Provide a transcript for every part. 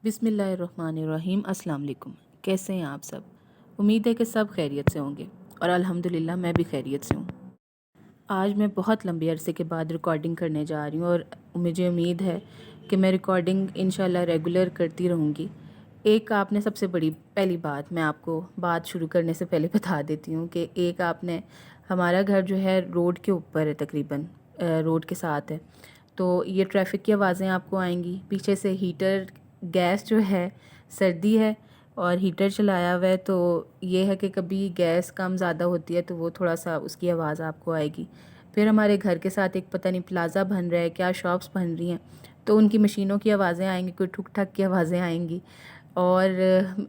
بسم اللہ الرحمن الرحیم۔ السلام علیکم، کیسے ہیں آپ سب؟ امید ہے کہ سب خیریت سے ہوں گے اور الحمدللہ میں بھی خیریت سے ہوں۔ آج میں بہت لمبے عرصے کے بعد ریکارڈنگ کرنے جا رہی ہوں اور مجھے امید ہے کہ میں ریکارڈنگ انشاءاللہ ریگولر کرتی رہوں گی۔ ایک آپ نے سب سے بڑی پہلی بات میں آپ کو بات شروع کرنے سے پہلے بتا دیتی ہوں کہ ایک آپ نے ہمارا گھر جو ہے روڈ کے اوپر ہے، تقریباً روڈ کے ساتھ ہے، تو یہ ٹریفک کی آوازیں آپ کو آئیں گی۔ پیچھے سے ہیٹر، گیس جو ہے، سردی ہے اور ہیٹر چلایا ہوا ہے، تو یہ ہے کہ کبھی گیس کم زیادہ ہوتی ہے تو وہ تھوڑا سا اس کی آواز آپ کو آئے گی۔ پھر ہمارے گھر کے ساتھ ایک پتہ نہیں پلازا بن رہا ہے، کیا شاپس بن رہی ہیں، تو ان کی مشینوں کی آوازیں آئیں گی، کوئی ٹھک ٹھک کی آوازیں آئیں گی، اور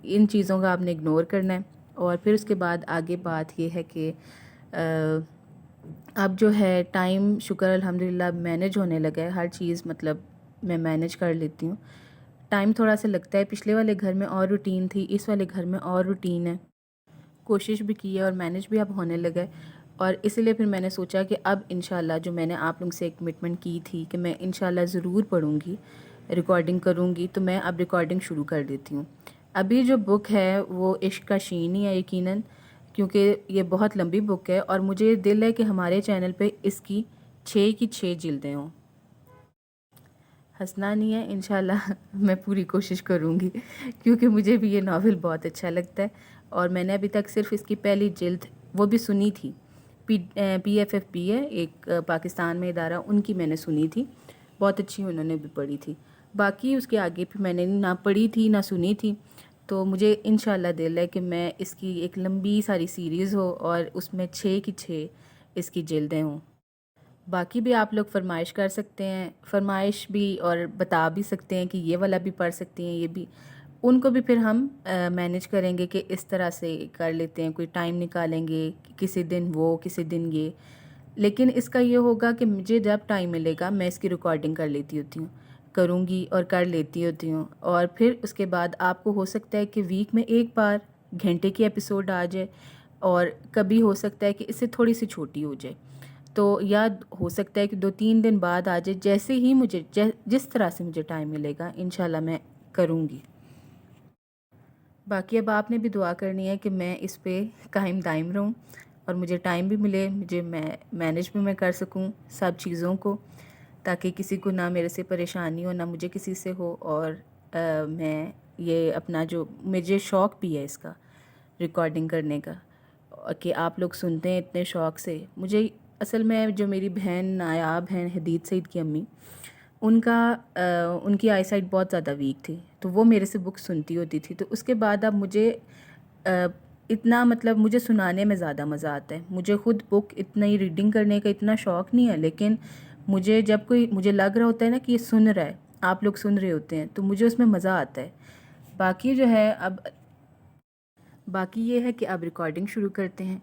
ان چیزوں کا آپ نے اگنور کرنا ہے۔ اور پھر اس کے بعد آگے بات یہ ہے کہ اب جو ہے ٹائم شکر الحمدللہ مینیج ہونے لگا ہے، ہر چیز مطلب میں مینیج کر لیتی ہوں۔ ٹائم تھوڑا سا لگتا ہے، پچھلے والے گھر میں اور روٹین تھی، اس والے گھر میں اور روٹین ہے۔ کوشش بھی کی ہے اور مینیج بھی اب ہونے لگا ہے، اور اس لیے پھر میں نے سوچا کہ اب انشاءاللہ جو میں نے آپ لوگ سے ایک کمٹمنٹ کی تھی کہ میں انشاءاللہ ضرور پڑھوں گی، ریکارڈنگ کروں گی، تو میں اب ریکارڈنگ شروع کر دیتی ہوں۔ ابھی جو بک ہے وہ عشق کا شین ہی ہے یقیناً، کیونکہ یہ بہت لمبی بک ہے اور مجھے دل ہے کہ ہمارے چینل پہ اس کی 6 کی 6 جلدیں ہوں۔ ہنسنا نہیں ہے، انشاءاللہ میں پوری کوشش کروں گی، کیونکہ مجھے بھی یہ ناول بہت اچھا لگتا ہے، اور میں نے ابھی تک صرف اس کی پہلی جلد وہ بھی سنی تھی۔ PFFB ہے ایک پاکستان میں ادارہ، ان کی میں نے سنی تھی، بہت اچھی انہوں نے بھی پڑھی تھی۔ باقی اس کے آگے پھر میں نے نہ پڑھی تھی نہ سنی تھی، تو مجھے انشاءاللہ دل ہے کہ میں اس کی ایک لمبی ساری سیریز ہو اور اس میں 6 کی 6 اس کی جلدیں ہوں۔ باقی بھی آپ لوگ فرمائش کر سکتے ہیں، فرمائش بھی، اور بتا بھی سکتے ہیں کہ یہ والا بھی پڑھ سکتے ہیں، یہ بھی، ان کو بھی پھر ہم مینیج کریں گے کہ اس طرح سے کر لیتے ہیں، کوئی ٹائم نکالیں گے، کسی دن وہ، کسی دن یہ۔ لیکن اس کا یہ ہوگا کہ مجھے جب ٹائم ملے گا میں اس کی ریکارڈنگ کر لیتی ہوتی ہوں، کروں گی اور کر لیتی ہوتی ہوں، اور پھر اس کے بعد آپ کو ہو سکتا ہے کہ ویک میں ایک بار گھنٹے کی ایپیسوڈ آ جائے، اور کبھی ہو سکتا ہے کہ اس سے تھوڑی سی چھوٹی ہو جائے، تو یا ہو سکتا ہے کہ 2-3 دن بعد آ جائے، جیسے ہی مجھے جس طرح سے مجھے ٹائم ملے گا انشاءاللہ میں کروں گی۔ باقی اب آپ نے بھی دعا کرنی ہے کہ میں اس پہ قائم دائم رہوں اور مجھے ٹائم بھی ملے، مجھے مینیج بھی میں کر سکوں سب چیزوں کو، تاکہ کسی کو نہ میرے سے پریشانی ہو، نہ مجھے کسی سے ہو، اور میں یہ اپنا جو مجھے شوق بھی ہے اس کا، ریکارڈنگ کرنے کا، کہ آپ لوگ سنتے ہیں اتنے شوق سے۔ مجھے اصل میں جو میری بہن نایاب ہیں، حدید سعید کی امی، ان کی آئی سائٹ بہت زیادہ ویک تھی، تو وہ میرے سے بک سنتی ہوتی تھی، تو اس کے بعد اب مجھے اتنا مطلب مجھے سنانے میں زیادہ مزہ آتا ہے۔ مجھے خود بک اتنی ریڈنگ کرنے کا اتنا شوق نہیں ہے، لیکن مجھے جب کوئی مجھے لگ رہا ہوتا ہے نا کہ یہ سن رہا ہے، آپ لوگ سن رہے ہوتے ہیں، تو مجھے اس میں مزہ آتا ہے۔ باقی جو ہے باقی یہ ہے کہ اب ریکارڈنگ شروع کرتے ہیں،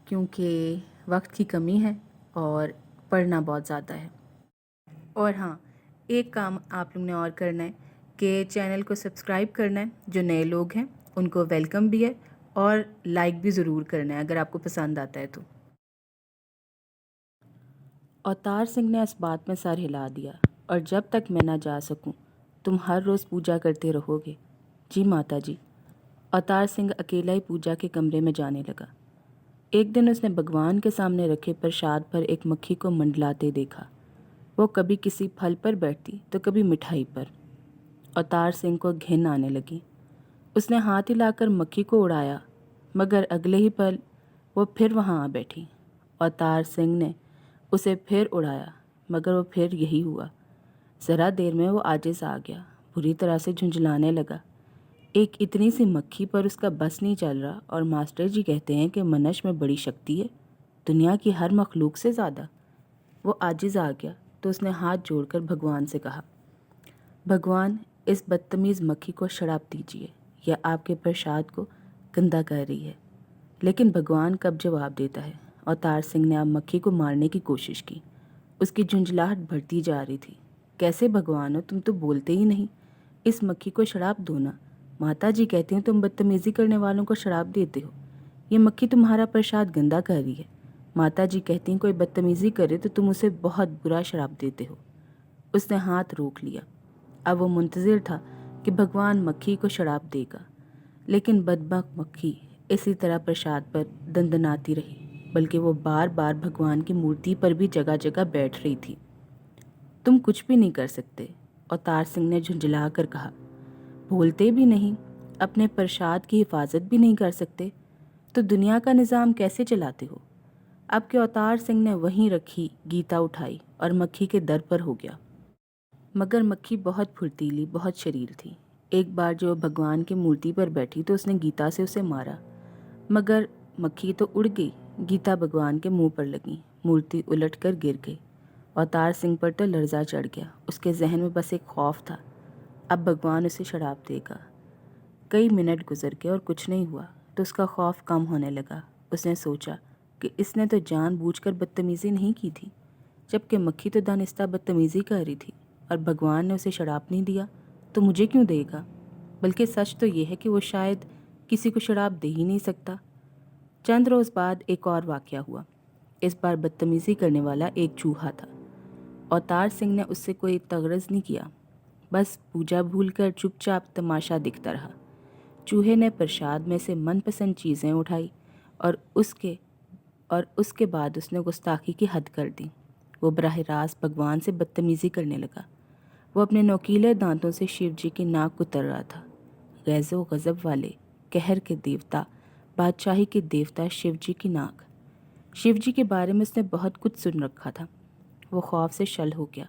کیونکہ وقت کی کمی ہے اور پڑھنا بہت زیادہ ہے۔ اور ہاں، ایک کام آپ لوگ نے اور کرنا ہے کہ چینل کو سبسکرائب کرنا ہے، جو نئے لوگ ہیں ان کو ویلکم بھی ہے، اور لائک بھی ضرور کرنا ہے اگر آپ کو پسند آتا ہے تو۔ اوتار سنگھ نے اس بات میں سر ہلا دیا، اور جب تک میں نہ جا سکوں تم ہر روز پوجا کرتے رہو گے؟ جی ماتا جی۔ اوتار سنگھ اکیلا ہی پوجا کے کمرے میں جانے لگا۔ ایک دن اس نے بھگوان کے سامنے رکھے پرشاد پر ایک مکھی کو منڈلاتے دیکھا۔ وہ کبھی کسی پھل پر بیٹھتی تو کبھی مٹھائی پر۔ اوتار سنگھ کو گھن آنے لگی۔ اس نے ہاتھ ہلا کر مکھی کو اڑایا، مگر اگلے ہی پل وہ پھر وہاں آ بیٹھی۔ اوتار سنگھ نے اسے پھر اڑایا، مگر وہ پھر یہی ہوا۔ ذرا دیر میں وہ عاجز آ گیا، بری طرح سے جھنجھلانے لگا۔ ایک اتنی سی مکھی پر اس کا بس نہیں چل رہا، اور ماسٹر جی کہتے ہیں کہ منش میں بڑی شکتی ہے، دنیا کی ہر مخلوق سے زیادہ۔ وہ عاجز آ گیا تو اس نے ہاتھ جوڑ کر بھگوان سے کہا، بھگوان، اس بدتمیز مکھی کو شراب دیجیے، یہ آپ کے پرشاد کو گندا کر رہی ہے۔ لیکن بھگوان کب جواب دیتا ہے؟ اوتار سنگھ نے اب مکھی کو مارنے کی کوشش کی۔ اس کی جھنجھلاہٹ بڑھتی جا رہی تھی۔ کیسے بھگوان ہو، تم تو بولتے ہی نہیں، اس مکھی کو شراب دو نا، ماتا جی کہتے ہیں تم بدتمیزی کرنے والوں کو شراب دیتے ہو، یہ مکھی تمہارا پرشاد گندا کر رہی ہے، ماتا جی کہتی ہیں کوئی بدتمیزی کرے تو تم اسے بہت برا شراب دیتے ہو۔ اس نے ہاتھ روک لیا۔ اب وہ منتظر تھا کہ بھگوان مکھی کو شراب دے گا، لیکن بدبخت مکھی اسی طرح پرساد پر دندناتی رہی، بلکہ وہ بار بار بھگوان کی مورتی پر بھی جگہ جگہ بیٹھ رہی تھی۔ تم کچھ بھی نہیں کر سکتے، اوتار سنگھ نے جھنجھلا کر کہا۔ بولتے بھی نہیں، اپنے پرساد کی حفاظت بھی نہیں کر سکتے، تو دنیا کا نظام کیسے چلاتے ہو؟ اب کہ اوتار سنگھ نے وہیں رکھی گیتا اٹھائی اور مکھی کے در پر ہو گیا۔ مگر مکھی بہت پھرتیلی، بہت شریر تھی۔ ایک بار جو بھگوان کی مورتی پر بیٹھی تو اس نے گیتا سے اسے مارا، مگر مکھی تو اڑ گئی، گیتا بھگوان کے منہ پر لگی، مورتی الٹ کر گر گئی۔ اوتار سنگھ پر تو لرزہ چڑھ گیا، اس کے ذہن میں بس ایک خوف تھا، اب بھگوان اسے شراب دے گا۔ کئی منٹ گزر گئے اور کچھ نہیں ہوا تو اس کا خوف کم ہونے لگا۔ اس نے سوچا کہ اس نے تو جان بوجھ کر بدتمیزی نہیں کی تھی، جبکہ مکھی تو دانستہ بدتمیزی کر رہی تھی، اور بھگوان نے اسے شراب نہیں دیا تو مجھے کیوں دے گا؟ بلکہ سچ تو یہ ہے کہ وہ شاید کسی کو شراب دے ہی نہیں سکتا۔ چند روز بعد ایک اور واقعہ ہوا۔ اس بار بدتمیزی کرنے والا ایک چوہا تھا۔ اوتار سنگھ نے اس سے کوئی تغرض نہیں کیا، بس پوجا بھول کر چپ چاپ تماشا دیکھتا رہا۔ چوہے نے پرساد میں سے من پسند چیزیں اٹھائی اور اس کے بعد اس نے گستاخی کی حد کر دی۔ وہ براہ راست بھگوان سے بدتمیزی کرنے لگا۔ وہ اپنے نوکیلے دانتوں سے شیو جی کی ناک کتر رہا تھا۔ غیظ و غضب والے، قہر کے دیوتا، بادشاہی کے دیوتا شیو جی کی ناک۔ شیو جی کے بارے میں اس نے بہت کچھ سن رکھا تھا۔ وہ خوف سے شل ہو گیا۔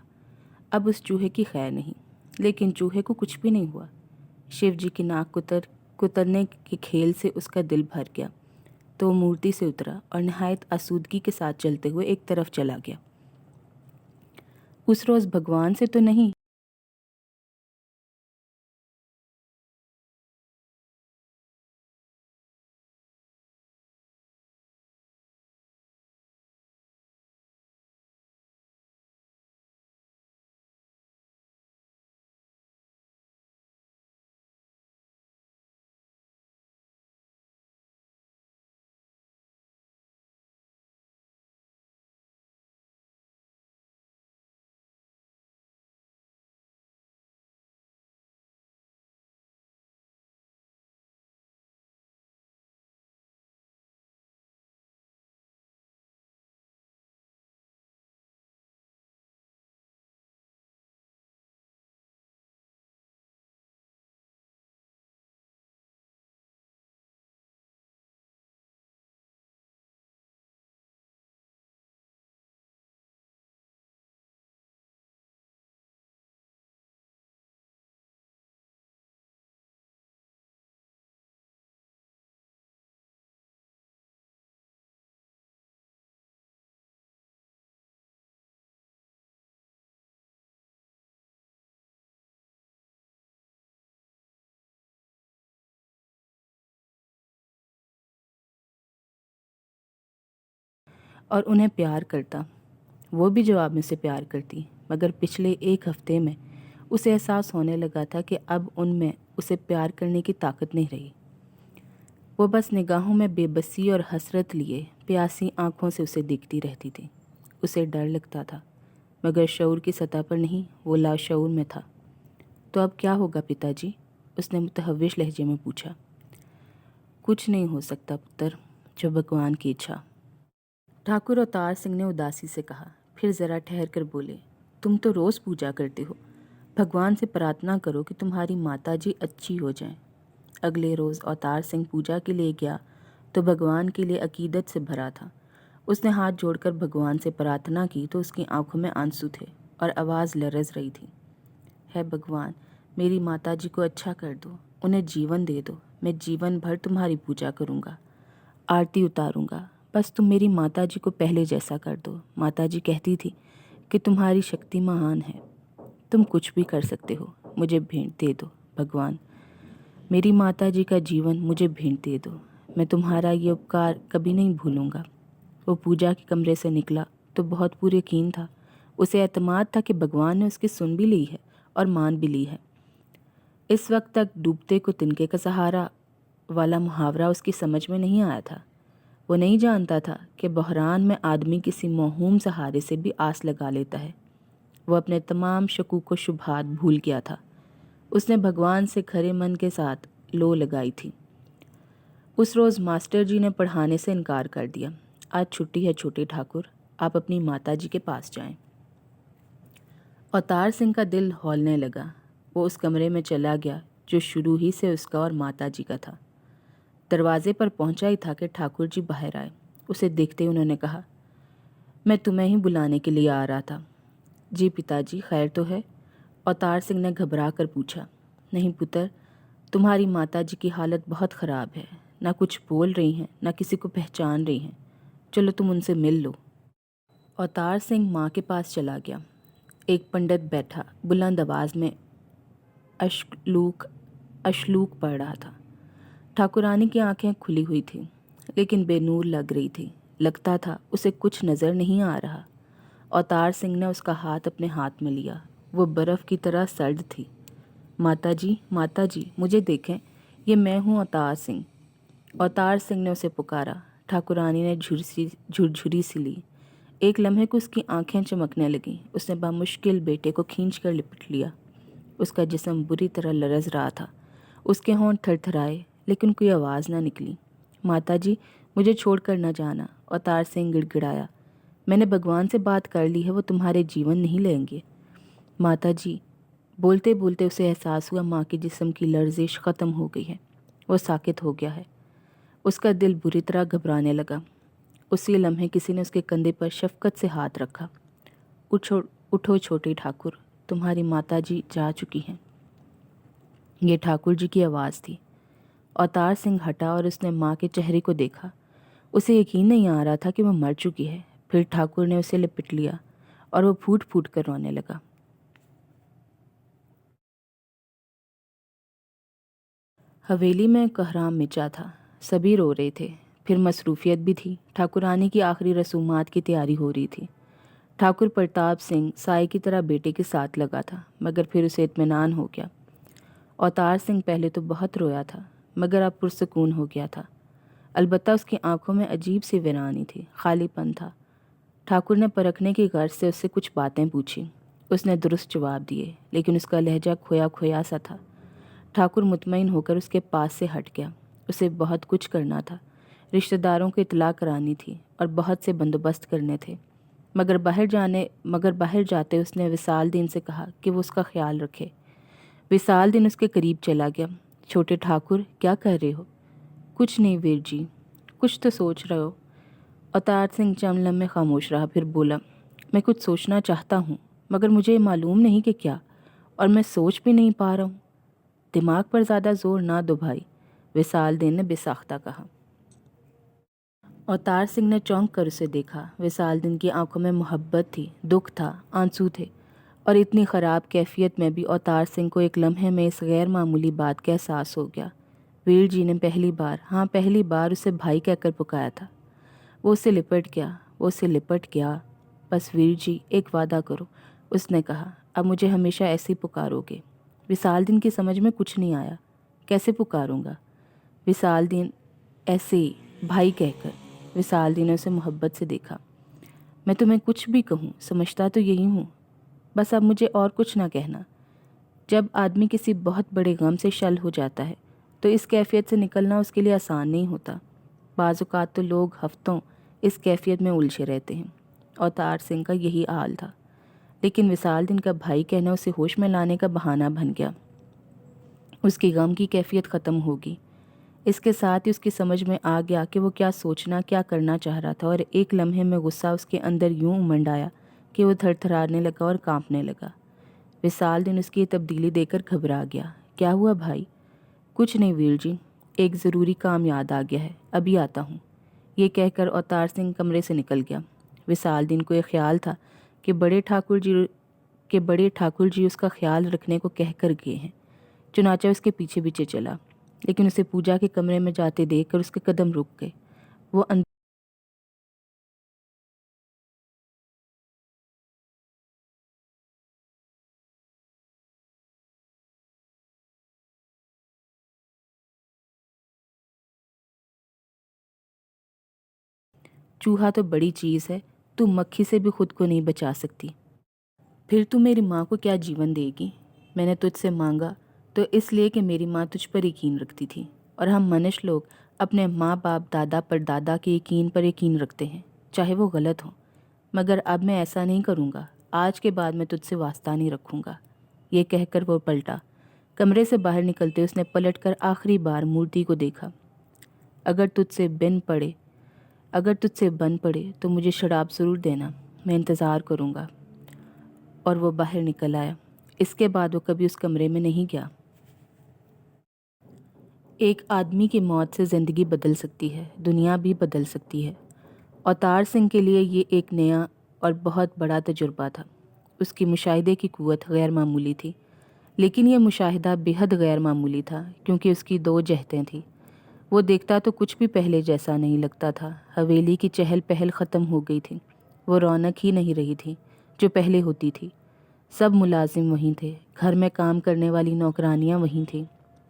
اب اس چوہے کی خیر نہیں، لیکن چوہے کو کچھ بھی نہیں ہوا۔ شیو جی کی ناک کترنے کے کھیل سے اس کا دل بھر گیا، تو وہ مورتی سے اترا اور نہایت آسودگی کے ساتھ چلتے ہوئے ایک طرف چلا گیا۔ اس روز بھگوان سے تو نہیں، اور انہیں پیار کرتا، وہ بھی جواب میں سے پیار کرتی، مگر پچھلے ایک ہفتے میں اسے احساس ہونے لگا تھا کہ اب ان میں اسے پیار کرنے کی طاقت نہیں رہی۔ وہ بس نگاہوں میں بے بسی اور حسرت لیے پیاسی آنکھوں سے اسے دیکھتی رہتی تھی۔ اسے ڈر لگتا تھا، مگر شعور کی سطح پر نہیں، وہ لاشعور میں تھا۔ تو اب کیا ہوگا پتا جی؟ اس نے متحوش لہجے میں پوچھا۔ کچھ نہیں ہو سکتا پتر، جو بھگوان کی اچھا۔ ٹھاکر اوتار سنگھ نے اداسی سے کہا، پھر ذرا ٹھہر کر بولے، تم تو روز پوجا کرتے ہو، بھگوان سے پرارتھنا کرو کہ تمہاری ماتا جی اچھی ہو جائیں۔ اگلے روز اوتار سنگھ پوجا کے لیے گیا تو بھگوان کے لیے عقیدت سے بھرا تھا۔ اس نے ہاتھ جوڑ کر بھگوان سے پرارتھنا کی تو اس کی آنکھوں میں آنسو تھے اور آواز لرز رہی تھی۔ ہے بھگوان، میری ماتا جی کو اچھا کر دو، انہیں جیون دے دو، میں جیون بھر تمہاری پوجا کروں گا، آرتی اتاروں گا، بس تم میری ماتا جی کو پہلے جیسا کر دو۔ ماتا جی کہتی تھی کہ تمہاری شکتی مہان ہے، تم کچھ بھی کر سکتے ہو، مجھے بھیٹ دے دو بھگوان، میری ماتا جی کا جیون مجھے بھیٹ دے دو، میں تمہارا یہ اپکار کبھی نہیں بھولوں گا۔ وہ پوجا کے کمرے سے نکلا تو بہت پر یقین تھا، اسے اعتماد تھا کہ بھگوان نے اس کی سن بھی لی ہے اور مان بھی لی ہے۔ اس وقت تک ڈوبتے کو تنکے کا سہارا والا محاورہ اس کی سمجھ میں نہیں آیا تھا۔ وہ نہیں جانتا تھا کہ بحران میں آدمی کسی موہوم سہارے سے بھی آس لگا لیتا ہے۔ وہ اپنے تمام شکوک و شبہات بھول گیا تھا۔ اس نے بھگوان سے کھرے من کے ساتھ لو لگائی تھی۔ اس روز ماسٹر جی نے پڑھانے سے انکار کر دیا۔ آج چھٹی ہے چھوٹے ٹھاکر، آپ اپنی ماتا جی کے پاس جائیں۔ اوتار سنگھ کا دل ہولنے لگا۔ وہ اس کمرے میں چلا گیا جو شروع ہی سے اس کا اور ماتا جی کا تھا۔ دروازے پر پہنچا ہی تھا کہ ٹھاکر جی باہر آئے۔ اسے دیکھتے ہی انہوں نے کہا، میں تمہیں ہی بلانے کے لیے آ رہا تھا۔ جی پتا جی، خیر تو ہے؟ اوتار سنگھ نے گھبرا کر پوچھا۔ نہیں پتر، تمہاری ماتا جی کی حالت بہت خراب ہے، نہ کچھ بول رہی ہیں نہ کسی کو پہچان رہی ہیں، چلو تم ان سے مل لو۔ اوتار سنگھ ماں کے پاس چلا گیا۔ ایک پنڈت بیٹھا بلند آواز میں اشلوک پڑھ رہا تھا۔ ٹھاکرانی کی آنکھیں کھلی ہوئی تھیں لیکن بے نور لگ رہی تھی۔ لگتا تھا اسے کچھ نظر نہیں آ رہا۔ اوتار سنگھ نے اس کا ہاتھ اپنے ہاتھ میں لیا۔ وہ برف کی طرح سرد تھی۔ ماتا جی مجھے دیکھیں، یہ میں ہوں اوتار سنگھ۔ اوتار سنگھ نے اسے پکارا۔ ٹھاکرانی نے جھرجھری سی لی۔ ایک لمحے کو اس کی آنکھیں چمکنے لگیں۔ اس نے بامشکل بیٹے کو کھینچ کر لپٹ لیا۔ اس کا جسم بری طرح لرز رہا تھا۔ اس کے ہونٹ تھر تھرائے لیکن کوئی آواز نہ نکلی۔ ماتا جی، مجھے چھوڑ کر نہ جانا، اوتار سنگھ گڑ گڑایا۔ میں نے بھگوان سے بات کر لی ہے، وہ تمہارے جیون نہیں لیں گے۔ ماتا جی، بولتے بولتے اسے احساس ہوا ماں کے جسم کی لرزش ختم ہو گئی ہے، وہ ساکت ہو گیا ہے۔ اس کا دل بری طرح گھبرانے لگا۔ اسی لمحے کسی نے اس کے کندھے پر شفقت سے ہاتھ رکھا۔ اٹھو چھوٹے ٹھاکر، تمہاری ماتا جی جا چکی ہیں۔ یہ ٹھاکر جی کی آواز تھی۔ اوتار سنگھ ہٹا اور اس نے ماں کے چہرے کو دیکھا۔ اسے یقین نہیں آ رہا تھا کہ وہ مر چکی ہے۔ پھر ٹھاکر نے اسے لپٹ لیا اور وہ پھوٹ پھوٹ کر رونے لگا۔ حویلی میں کوہرام مچا تھا۔ سبھی رو رہے تھے۔ پھر مصروفیت بھی تھی۔ ٹھاکرانی کی آخری رسومات کی تیاری ہو رہی تھی۔ ٹھاکر پرتاپ سنگھ سائے کی طرح بیٹے کے ساتھ لگا تھا، مگر پھر اسے اطمینان ہو گیا۔ اوتار سنگھ پہلے تو بہت رویا تھا مگر اب پرسکون ہو گیا تھا۔ البتہ اس کی آنکھوں میں عجیب سی ویرانی تھی، خالی پن تھا۔ ٹھاکر نے پرکھنے کی غرض سے اس سے کچھ باتیں پوچھی۔ اس نے درست جواب دیے لیکن اس کا لہجہ کھویا کھویا سا تھا۔ ٹھاکر مطمئن ہو کر اس کے پاس سے ہٹ گیا۔ اسے بہت کچھ کرنا تھا، رشتہ داروں کو اطلاع کرانی تھی اور بہت سے بندوبست کرنے تھے۔ مگر باہر جاتے اس نے وصال دین سے کہا کہ وہ اس کا خیال رکھے۔ وصال دین اس کے قریب چلا گیا۔ چھوٹے ٹھاکر، کیا کر رہے ہو؟ کچھ نہیں ویر جی۔ کچھ تو سوچ رہے ہو؟ اوتار سنگھ چند لمحے خاموش رہا، پھر بولا، میں کچھ سوچنا چاہتا ہوں مگر مجھے معلوم نہیں کہ کیا، اور میں سوچ بھی نہیں پا رہا ہوں۔ دماغ پر زیادہ زور نہ دو بھائی، وصال دین نے بے ساختہ کہا۔ اوتار سنگھ نے چونک کر اسے دیکھا۔ وصال دین کی آنکھوں میں محبت تھی، دکھ تھا، آنسو تھے، اور اتنی خراب کیفیت میں بھی اوتار سنگھ کو ایک لمحے میں اس غیر معمولی بات کا احساس ہو گیا۔ ویر جی نے پہلی بار اسے بھائی کہہ کر پکارا تھا۔ وہ اسے لپٹ گیا۔ بس ویر جی، ایک وعدہ کرو، اس نے کہا، اب مجھے ہمیشہ ایسے ہی پکارو گے۔ وصال دین کی سمجھ میں کچھ نہیں آیا۔ کیسے پکاروں گا؟ وصال دین، ایسے ہی، بھائی کہہ کر۔ وصال دین نے اسے محبت سے دیکھا۔ میں تمہیں کچھ بھی کہوں، سمجھتا تو یہی ہوں، بس اب مجھے اور کچھ نہ کہنا۔ جب آدمی کسی بہت بڑے غم سے شل ہو جاتا ہے تو اس کیفیت سے نکلنا اس کے لیے آسان نہیں ہوتا۔ بعض اوقات تو لوگ ہفتوں اس کیفیت میں الجھے رہتے ہیں۔ اوتار سنگھ کا یہی حال تھا، لیکن وصال دین کا بھائی کہنا اسے ہوش میں لانے کا بہانہ بن گیا۔ اس کی غم کی کیفیت ختم ہوگی۔ اس کے ساتھ ہی اس کی سمجھ میں آ گیا کہ وہ کیا سوچنا، کیا کرنا چاہ رہا تھا، اور ایک لمحے میں غصہ اس کے اندر یوں امنڈ آیا کہ وہ تھر تھرانے لگا اور کانپنے لگا۔ وصال دین اس کی تبدیلی دیکھ کر گھبرا گیا۔ کیا ہوا بھائی؟ کچھ نہیں ویر جی، ایک ضروری کام یاد آ گیا ہے، ابھی آتا ہوں۔ یہ کہہ کر اوتار سنگھ کمرے سے نکل گیا۔ وصال دین کو یہ خیال تھا کہ بڑے ٹھاکر جی اس کا خیال رکھنے کو کہہ کر گئے ہیں، چنانچہ اس کے پیچھے پیچھے چلا، لیکن اسے پوجا کے کمرے میں جاتے دیکھ کر اس کے قدم رک گئے۔ وہ چوہا تو بڑی چیز ہے، تو مکھی سے بھی خود کو نہیں بچا سکتی۔ پھر تو میری ماں کو کیا جیون دے گی؟ میں نے تجھ سے مانگا تو اس لیے کہ میری ماں تجھ پر یقین رکھتی تھی، اور ہم منش لوگ اپنے ماں باپ دادا پر دادا کے یقین پر یقین رکھتے ہیں، چاہے وہ غلط ہو۔ مگر اب میں ایسا نہیں کروں گا، آج کے بعد میں تجھ سے واسطہ نہیں رکھوں گا۔ یہ کہہ کر وہ پلٹا۔ کمرے سے باہر نکلتے اس نے پلٹ کر آخری بار مورتی کو دیکھا۔ اگر تجھ سے بن پڑے تو مجھے شراب ضرور دینا، میں انتظار کروں گا۔ اور وہ باہر نکل آیا۔ اس کے بعد وہ کبھی اس کمرے میں نہیں گیا۔ ایک آدمی کی موت سے زندگی بدل سکتی ہے، دنیا بھی بدل سکتی ہے۔ اوتار سنگھ کے لیے یہ ایک نیا اور بہت بڑا تجربہ تھا۔ اس کی مشاہدے کی قوت غیر معمولی تھی، لیکن یہ مشاہدہ بے حد غیر معمولی تھا کیونکہ اس کی دو جہتیں تھیں۔ وہ دیکھتا تو کچھ بھی پہلے جیسا نہیں لگتا تھا۔ حویلی کی چہل پہل ختم ہو گئی تھی، وہ رونق ہی نہیں رہی تھی جو پہلے ہوتی تھی۔ سب ملازم وہیں تھے، گھر میں کام کرنے والی نوکرانیاں وہیں تھیں،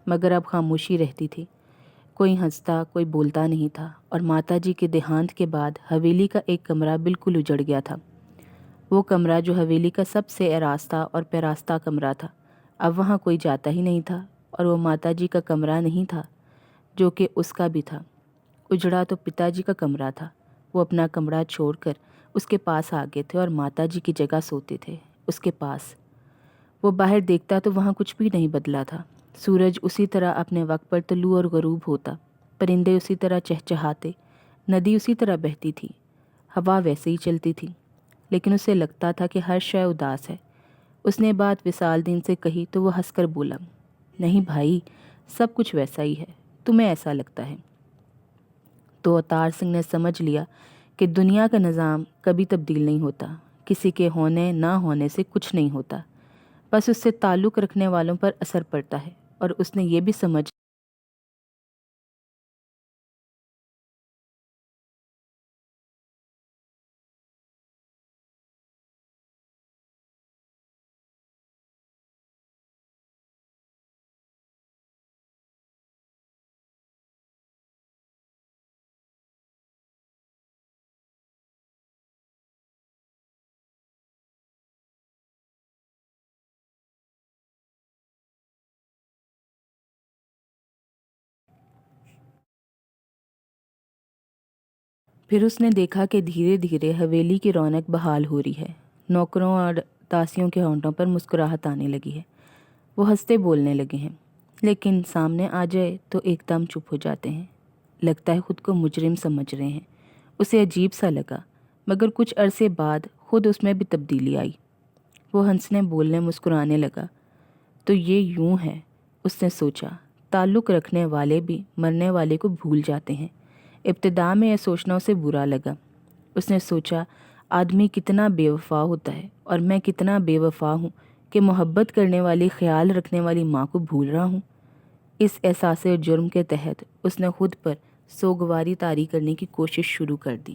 مگر اب خاموشی رہتی تھی۔ کوئی ہنستا، کوئی بولتا نہیں تھا، اور ماتا جی کے دیہانت کے بعد حویلی کا ایک کمرہ بالکل اجڑ گیا تھا۔ وہ کمرہ جو حویلی کا سب سے آراستہ اور پیراستہ کمرہ تھا، اب وہاں کوئی جاتا ہی نہیں تھا، اور وہ ماتا جی کا کمرہ نہیں تھا جو کہ اس کا بھی تھا۔ اجڑا تو پتا جی کا کمرہ تھا۔ وہ اپنا کمرہ چھوڑ کر اس کے پاس آ گئے تھے اور ماتا جی کی جگہ سوتے تھے اس کے پاس۔ وہ باہر دیکھتا تو وہاں کچھ بھی نہیں بدلا تھا۔ سورج اسی طرح اپنے وقت پر طلوع اور غروب ہوتا، پرندے اسی طرح چہچہاتے، ندی اسی طرح بہتی تھی، ہوا ویسے ہی چلتی تھی، لیکن اسے لگتا تھا کہ ہر شے اداس ہے۔ اس نے بات وصال دین سے کہی تو وہ ہنس کر بولا، نہیں بھائی، سب کچھ ویسا ہی ہے، تمہیں ایسا لگتا ہے۔ تو اوتار سنگھ نے سمجھ لیا کہ دنیا کا نظام کبھی تبدیل نہیں ہوتا، کسی کے ہونے نہ ہونے سے کچھ نہیں ہوتا، بس اس سے تعلق رکھنے والوں پر اثر پڑتا ہے۔ اور اس نے یہ بھی سمجھ پھر اس نے دیکھا کہ دھیرے دھیرے حویلی کی رونق بحال ہو رہی ہے، نوکروں اور داسیوں کے ہونٹوں پر مسکراہٹ آنے لگی ہے، وہ ہنستے بولنے لگے ہیں، لیکن سامنے آ جائے تو ایک دم چپ ہو جاتے ہیں، لگتا ہے خود کو مجرم سمجھ رہے ہیں۔ اسے عجیب سا لگا، مگر کچھ عرصے بعد خود اس میں بھی تبدیلی آئی۔ وہ ہنسنے بولنے مسکرانے لگا۔ تو یہ یوں ہے، اس نے سوچا، تعلق رکھنے والے بھی مرنے والے کو بھول جاتے ہیں۔ ابتدا میں یہ سوچنا اسے برا لگا۔ اس نے سوچا، آدمی کتنا بے وفا ہوتا ہے، اور میں کتنا بے وفا ہوں کہ محبت کرنے والی، خیال رکھنے والی ماں کو بھول رہا ہوں۔ اس احساس جرم کے تحت اس نے خود پر سوگواری طاری کرنے کی کوشش شروع کر دی۔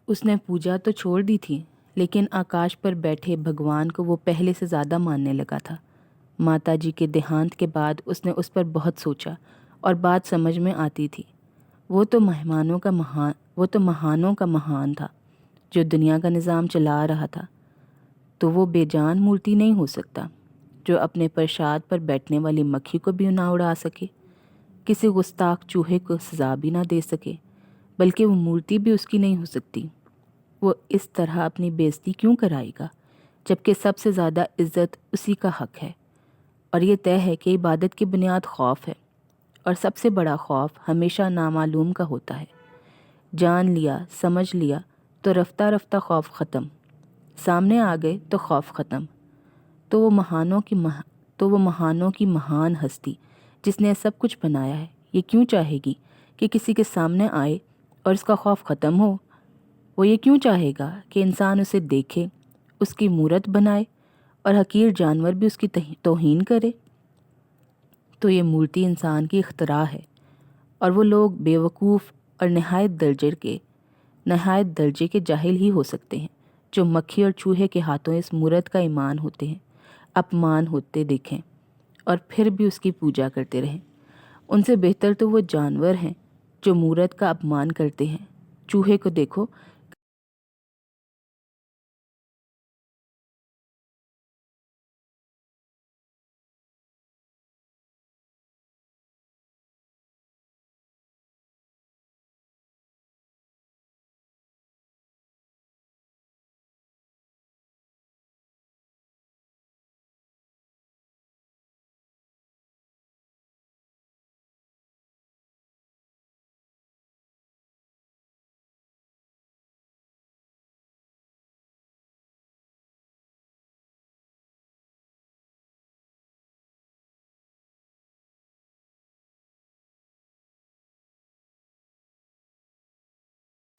اس نے پوجا تو چھوڑ دی تھی، لیکن آکاش پر بیٹھے بھگوان کو وہ پہلے سے زیادہ ماننے لگا تھا۔ ماتا جی کے دیہانت کے بعد اس نے اس پر بہت سوچا، اور بات سمجھ میں آتی تھی۔ وہ تو مہانوں کا مہان تھا جو دنیا کا نظام چلا رہا تھا، تو وہ بے جان مورتی نہیں ہو سکتا جو اپنے پرشاد پر بیٹھنے والی مکھی کو بھی نہ اڑا سکے، کسی گستاخ چوہے کو سزا بھی نہ دے سکے، بلکہ وہ مورتی بھی اس کی نہیں ہو سکتی۔ وہ اس طرح اپنی بےزتی کیوں کرائے گا جبکہ سب سے زیادہ عزت اسی کا حق ہے؟ اور یہ طے ہے کہ عبادت کی بنیاد خوف ہے، اور سب سے بڑا خوف ہمیشہ نامعلوم کا ہوتا ہے۔ جان لیا، سمجھ لیا تو رفتہ رفتہ خوف ختم، سامنے آ گئے تو خوف ختم۔ تو وہ مہانوں کی مہان ہستی جس نے سب کچھ بنایا ہے، یہ کیوں چاہے گی کہ کسی کے سامنے آئے اور اس کا خوف ختم ہو؟ وہ یہ کیوں چاہے گا کہ انسان اسے دیکھے، اس کی مورت بنائے، اور حقیر جانور بھی اس کی توہین کرے؟ تو یہ مورتی انسان کی اختراع ہے، اور وہ لوگ بے وقوف اور نہایت درجے کے جاہل ہی ہو سکتے ہیں جو مکھی اور چوہے کے ہاتھوں اس مورت کا اپمان ہوتے دیکھیں اور پھر بھی اس کی پوجا کرتے رہیں۔ ان سے بہتر تو وہ جانور ہیں جو مورت کا اپمان کرتے ہیں۔ چوہے کو دیکھو،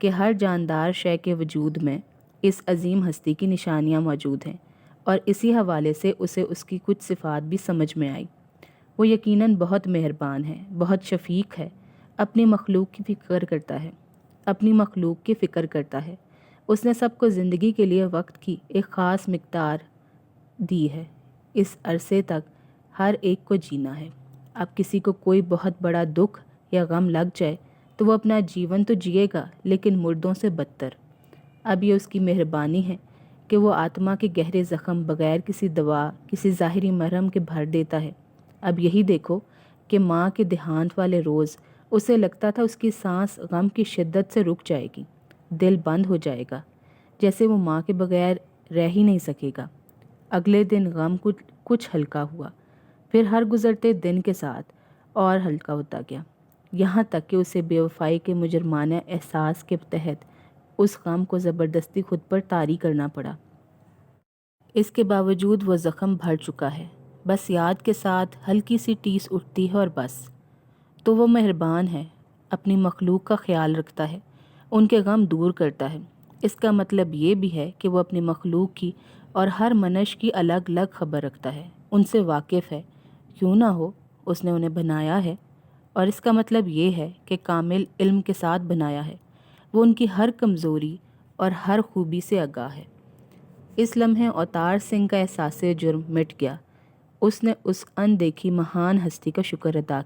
کہ ہر جاندار شے کے وجود میں اس عظیم ہستی کی نشانیاں موجود ہیں، اور اسی حوالے سے اسے اس کی کچھ صفات بھی سمجھ میں آئی۔ وہ یقیناً بہت مہربان ہے، بہت شفیق ہے، اپنی مخلوق کی فکر کرتا ہے، اس نے سب کو زندگی کے لیے وقت کی ایک خاص مقدار دی ہے، اس عرصے تک ہر ایک کو جینا ہے۔ اب کسی کو کوئی بہت بڑا دکھ یا غم لگ جائے تو وہ اپنا جیون تو جیے گا، لیکن مردوں سے بدتر۔ اب یہ اس کی مہربانی ہے کہ وہ آتما کے گہرے زخم بغیر کسی دوا، کسی ظاہری مرہم کے بھر دیتا ہے۔ اب یہی دیکھو کہ ماں کے دیہانت والے روز اسے لگتا تھا اس کی سانس غم کی شدت سے رک جائے گی، دل بند ہو جائے گا، جیسے وہ ماں کے بغیر رہ ہی نہیں سکے گا۔ اگلے دن غم کچھ ہلکا ہوا، پھر ہر گزرتے دن کے ساتھ اور ہلکا ہوتا گیا، یہاں تک کہ اسے بے وفائی کے مجرمانہ احساس کے تحت اس غم کو زبردستی خود پر طاری کرنا پڑا۔ اس کے باوجود وہ زخم بھر چکا ہے، بس یاد کے ساتھ ہلکی سی ٹیس اٹھتی ہے اور بس۔ تو وہ مہربان ہے، اپنی مخلوق کا خیال رکھتا ہے، ان کے غم دور کرتا ہے۔ اس کا مطلب یہ بھی ہے کہ وہ اپنی مخلوق کی اور ہر منش کی الگ الگ خبر رکھتا ہے، ان سے واقف ہے، کیوں نہ ہو، اس نے انہیں بنایا ہے، اور اس کا مطلب یہ ہے کہ کامل علم کے ساتھ بنایا ہے، وہ ان کی ہر کمزوری اور ہر خوبی سے آگاہ ہے۔ اس لمحے اوتار سنگھ کا احساس جرم مٹ گیا۔ اس نے اس اندیکھی مہان ہستی کا شکر ادا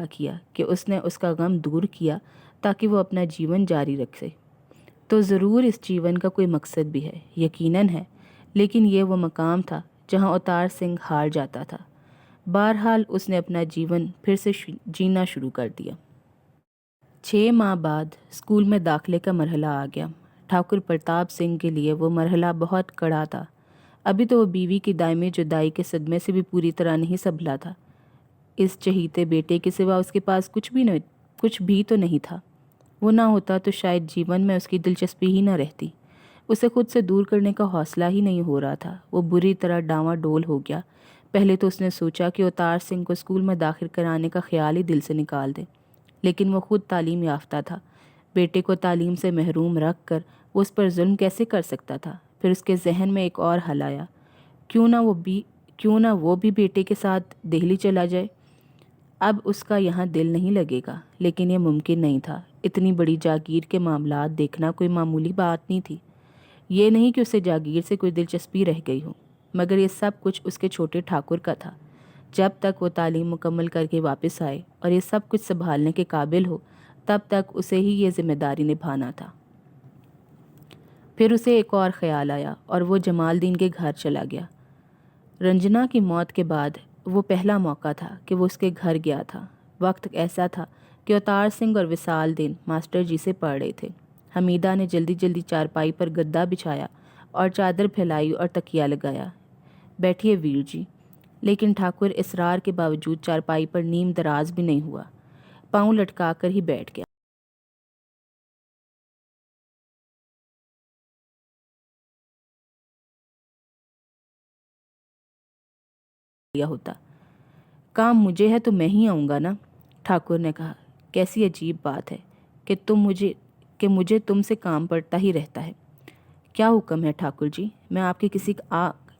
کیا کہ اس نے اس کا غم دور کیا تاکہ وہ اپنا جیون جاری رکھے۔ تو ضرور اس جیون کا کوئی مقصد بھی ہے، یقیناً ہے، لیکن یہ وہ مقام تھا جہاں اوتار سنگھ ہار جاتا تھا۔ بہرحال اس نے اپنا جیون پھر سے جینا شروع کر دیا۔ 6 ماہ بعد اسکول میں داخلے کا مرحلہ آ گیا۔ ٹھاکر پرتاپ سنگھ کے لیے وہ مرحلہ بہت کڑا تھا۔ ابھی تو وہ بیوی کی دائمی جدائی کے صدمے سے بھی پوری طرح نہیں سنبھلا تھا۔ اس چہیتے بیٹے کے سوا اس کے پاس کچھ بھی تو نہیں تھا۔ وہ نہ ہوتا تو شاید جیون میں اس کی دلچسپی ہی نہ رہتی۔ اسے خود سے دور کرنے کا حوصلہ ہی نہیں ہو رہا تھا۔ وہ بری طرح ڈاواں ڈول ہو گیا۔ پہلے تو اس نے سوچا کہ اوتار سنگھ کو اسکول میں داخل کرانے کا خیال ہی دل سے نکال دے، لیکن وہ خود تعلیم یافتہ تھا۔ بیٹے کو تعلیم سے محروم رکھ کر وہ اس پر ظلم کیسے کر سکتا تھا؟ پھر اس کے ذہن میں ایک اور حل آیا، کیوں نہ وہ بھی بیٹے کے ساتھ دہلی چلا جائے۔ اب اس کا یہاں دل نہیں لگے گا، لیکن یہ ممکن نہیں تھا۔ اتنی بڑی جاگیر کے معاملات دیکھنا کوئی معمولی بات نہیں تھی۔ یہ نہیں کہ اسے جاگیر سے کوئی دلچسپی رہ گئی ہو، مگر یہ سب کچھ اس کے چھوٹے ٹھاکر کا تھا۔ جب تک وہ تعلیم مکمل کر کے واپس آئے اور یہ سب کچھ سنبھالنے کے قابل ہو، تب تک اسے ہی یہ ذمہ داری نبھانا تھا۔ پھر اسے ایک اور خیال آیا اور وہ جمال الدین کے گھر چلا گیا۔ رنجنا کی موت کے بعد وہ پہلا موقع تھا کہ وہ اس کے گھر گیا تھا۔ وقت ایسا تھا کہ اوتار سنگھ اور وصال الدین ماسٹر جی سے پڑھ رہے تھے۔ حمیدہ نے جلدی جلدی چارپائی پر گدا بچھایا اور چادر پھیلائی اور تکیہ لگایا۔ بیٹھیے ویر جی۔ لیکن ٹھاکر اصرار کے باوجود چارپائی پر نیم دراز بھی نہیں ہوا، پاؤں لٹکا کر ہی بیٹھ گیا۔ ہوتا کام مجھے ہے تو میں ہی آؤں گا نا، ٹھاکر نے کہا۔ کیسی عجیب بات ہے کہ مجھے تم سے کام پڑتا ہی رہتا ہے۔ کیا حکم ہے ٹھاکر جی؟ میں آپ کے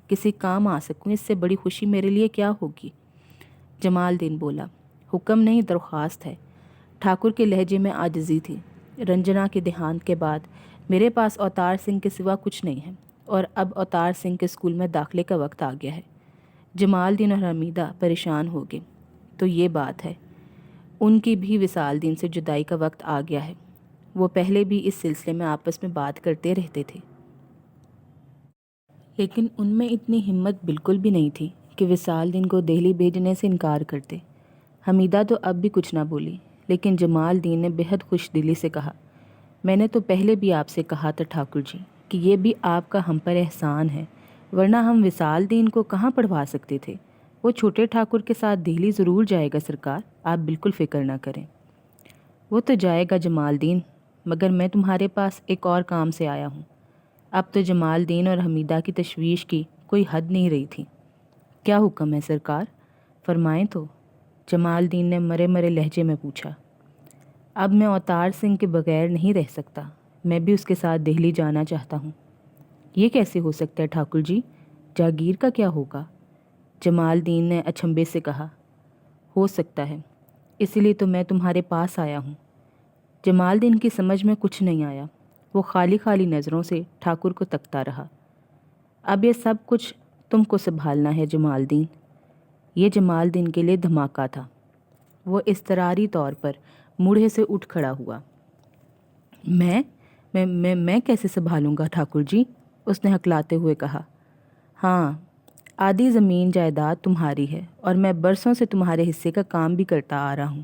کسی کام آ سکوں، اس سے بڑی خوشی میرے لیے کیا ہوگی؟ جمال الدین بولا۔ حکم نہیں، درخواست ہے۔ ٹھاکر کے لہجے میں عاجزی تھی۔ رنجنا کے دیہانت کے بعد میرے پاس اوتار سنگھ کے سوا کچھ نہیں ہے، اور اب اوتار سنگھ کے اسکول میں داخلے کا وقت آ گیا ہے۔ جمال الدین اور حمیدہ پریشان ہو گئے۔ تو یہ بات ہے، ان کی بھی وصال الدین سے جدائی کا وقت آ گیا ہے۔ وہ پہلے بھی اس سلسلے میں آپس میں بات کرتے رہتے تھے، لیکن ان میں اتنی ہمت بالکل بھی نہیں تھی کہ وصال الدین کو دہلی بھیجنے سے انکار کرتے۔ حمیدہ تو اب بھی کچھ نہ بولی، لیکن جمال الدین نے بہت خوش دلی سے کہا، میں نے تو پہلے بھی آپ سے کہا تھا ٹھاکر جی کہ یہ بھی آپ کا ہم پر احسان ہے، ورنہ ہم وصال الدین کو کہاں پڑھوا سکتے تھے۔ وہ چھوٹے ٹھاکر کے ساتھ دہلی ضرور جائے گا سرکار، آپ بالکل فکر نہ کریں۔ وہ تو جائے گا جمال الدین، مگر میں تمہارے پاس ایک اور کام سے آیا ہوں۔ اب تو جمال الدین اور حمیدہ کی تشویش کی کوئی حد نہیں رہی تھی۔ کیا حکم ہے سرکار؟ فرمائیں تو، جمال الدین نے مرے مرے لہجے میں پوچھا۔ اب میں اوتار سنگھ کے بغیر نہیں رہ سکتا، میں بھی اس کے ساتھ دہلی جانا چاہتا ہوں۔ یہ کیسے ہو سکتا ہے ٹھاکر جی؟ جاگیر کا کیا ہوگا؟ جمال الدین نے اچنبھے سے کہا۔ ہو سکتا ہے، اسی لیے تو میں تمہارے پاس آیا ہوں۔ جمال الدین کی سمجھ میں کچھ نہیں آیا، وہ خالی خالی نظروں سے ٹھاکر کو تکتا رہا۔ اب یہ سب کچھ تم کو سنبھالنا ہے جمال الدین۔ یہ جمال الدین کے لیے دھماکہ تھا۔ وہ اضطراری طور پر موڑھے سے اٹھ کھڑا ہوا۔ میں کیسے سنبھالوں گا ٹھاکر جی؟ اس نے ہکلاتے ہوئے کہا۔ ہاں، آدھی زمین جائیداد تمہاری ہے اور میں برسوں سے تمہارے حصے کا کام بھی کرتا آ رہا ہوں۔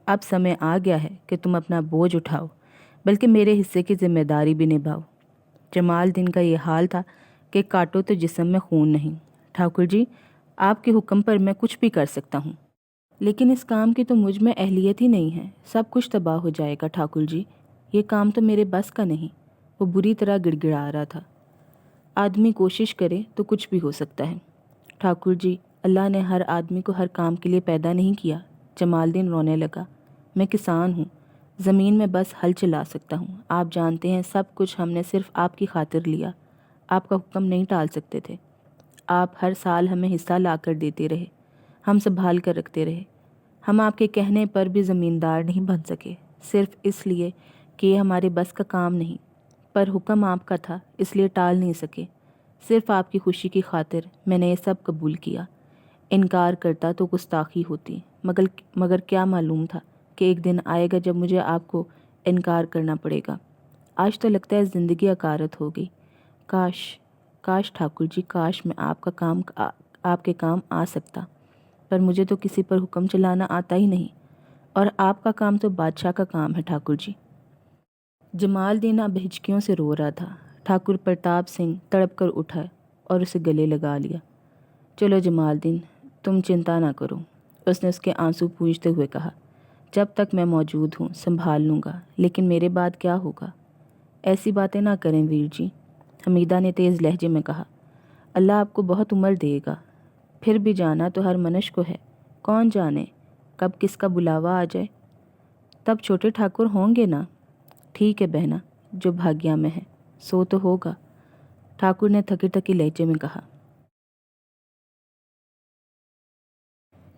اب سمے آ گیا ہے کہ تم اپنا بوجھ اٹھاؤ، بلکہ میرے حصے کی ذمہ داری بھی نبھاؤ۔ جمال الدین کا یہ حال تھا کہ کاٹو تو جسم میں خون نہیں۔ ٹھاکر جی، آپ کے حکم پر میں کچھ بھی کر سکتا ہوں، لیکن اس کام کی تو مجھ میں اہلیت ہی نہیں ہے۔ سب کچھ تباہ ہو جائے گا ٹھاکر جی، یہ کام تو میرے بس کا نہیں۔ وہ بری طرح گڑ گڑا رہا تھا۔ آدمی کوشش کرے تو کچھ بھی ہو سکتا ہے ٹھاکر جی، اللہ نے ہر آدمی کو ہر کام کے لیے پیدا نہیں کیا۔ جمال الدین رونے لگا۔ میں کسان ہوں، زمین میں بس ہل چلا سکتا ہوں۔ آپ جانتے ہیں سب کچھ ہم نے صرف آپ کی خاطر لیا، آپ کا حکم نہیں ٹال سکتے تھے۔ آپ ہر سال ہمیں حصہ لا کر دیتے رہے، ہم سنبھال کر رکھتے رہے۔ ہم آپ کے کہنے پر بھی زمیندار نہیں بن سکے، صرف اس لیے کہ یہ ہمارے بس کا کام نہیں، پر حکم آپ کا تھا اس لیے ٹال نہیں سکے۔ صرف آپ کی خوشی کی خاطر میں نے یہ سب قبول کیا۔ انکار کرتا تو گستاخی ہوتی، مگر کیا معلوم تھا کہ ایک دن آئے گا جب مجھے آپ کو انکار کرنا پڑے گا۔ آج تو لگتا ہے زندگی عکارت ہو گئی۔ کاش ٹھاکر جی، کاش میں آپ کے کام آ سکتا، پر مجھے تو کسی پر حکم چلانا آتا ہی نہیں، اور آپ کا کام تو بادشاہ کا کام ہے ٹھاکر جی۔ جمال الدین اب ہچکیوں سے رو رہا تھا۔ ٹھاکر پرتاپ سنگھ تڑپ کر اٹھا اور اسے گلے لگا لیا۔ چلو جمال الدین، تم چنتا نہ کرو، اس نے اس کے آنسو پونجھتے ہوئے کہا۔ جب تک میں موجود ہوں سنبھال لوں گا، لیکن میرے بعد کیا ہوگا؟ ایسی باتیں نہ کریں ویر جی، حمیدہ نے تیز لہجے میں کہا۔ اللہ آپ کو بہت عمر دے گا، پھر بھی جانا تو ہر منش کو ہے، کون جانے کب کس کا بلاوا آ جائے۔ تب چھوٹے ٹھاکر ہوں گے نا؟ ٹھیک ہے بہنا، جو بھاگیہ میں ہے سو تو ہوگا، ٹھاکر نے تھکی تھکی لہجے میں کہا۔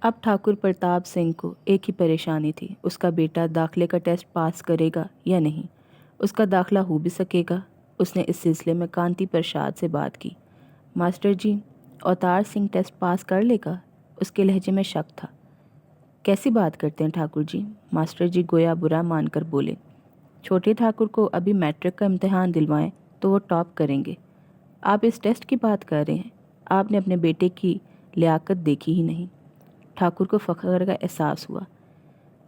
اب ٹھاکر پرتاپ سنگھ کو ایک ہی پریشانی تھی، اس کا بیٹا داخلے کا ٹیسٹ پاس کرے گا یا نہیں، اس کا داخلہ ہو بھی سکے گا۔ اس نے اس سلسلے میں کانتی پرساد سے بات کی۔ ماسٹر جی، اوتار سنگھ ٹیسٹ پاس کر لے گا؟ اس کے لہجے میں شک تھا۔ کیسی بات کرتے ہیں ٹھاکر جی؟ ماسٹر جی گویا برا مان کر بولے۔ چھوٹے ٹھاکر کو ابھی میٹرک کا امتحان دلوائیں تو وہ ٹاپ کریں گے۔ آپ اس ٹیسٹ کی بات کر رہے ہیں؟ آپ نے اپنے بیٹے کی لیاقت دیکھی ہی نہیں۔ ٹھاکر کو فخر کا احساس ہوا،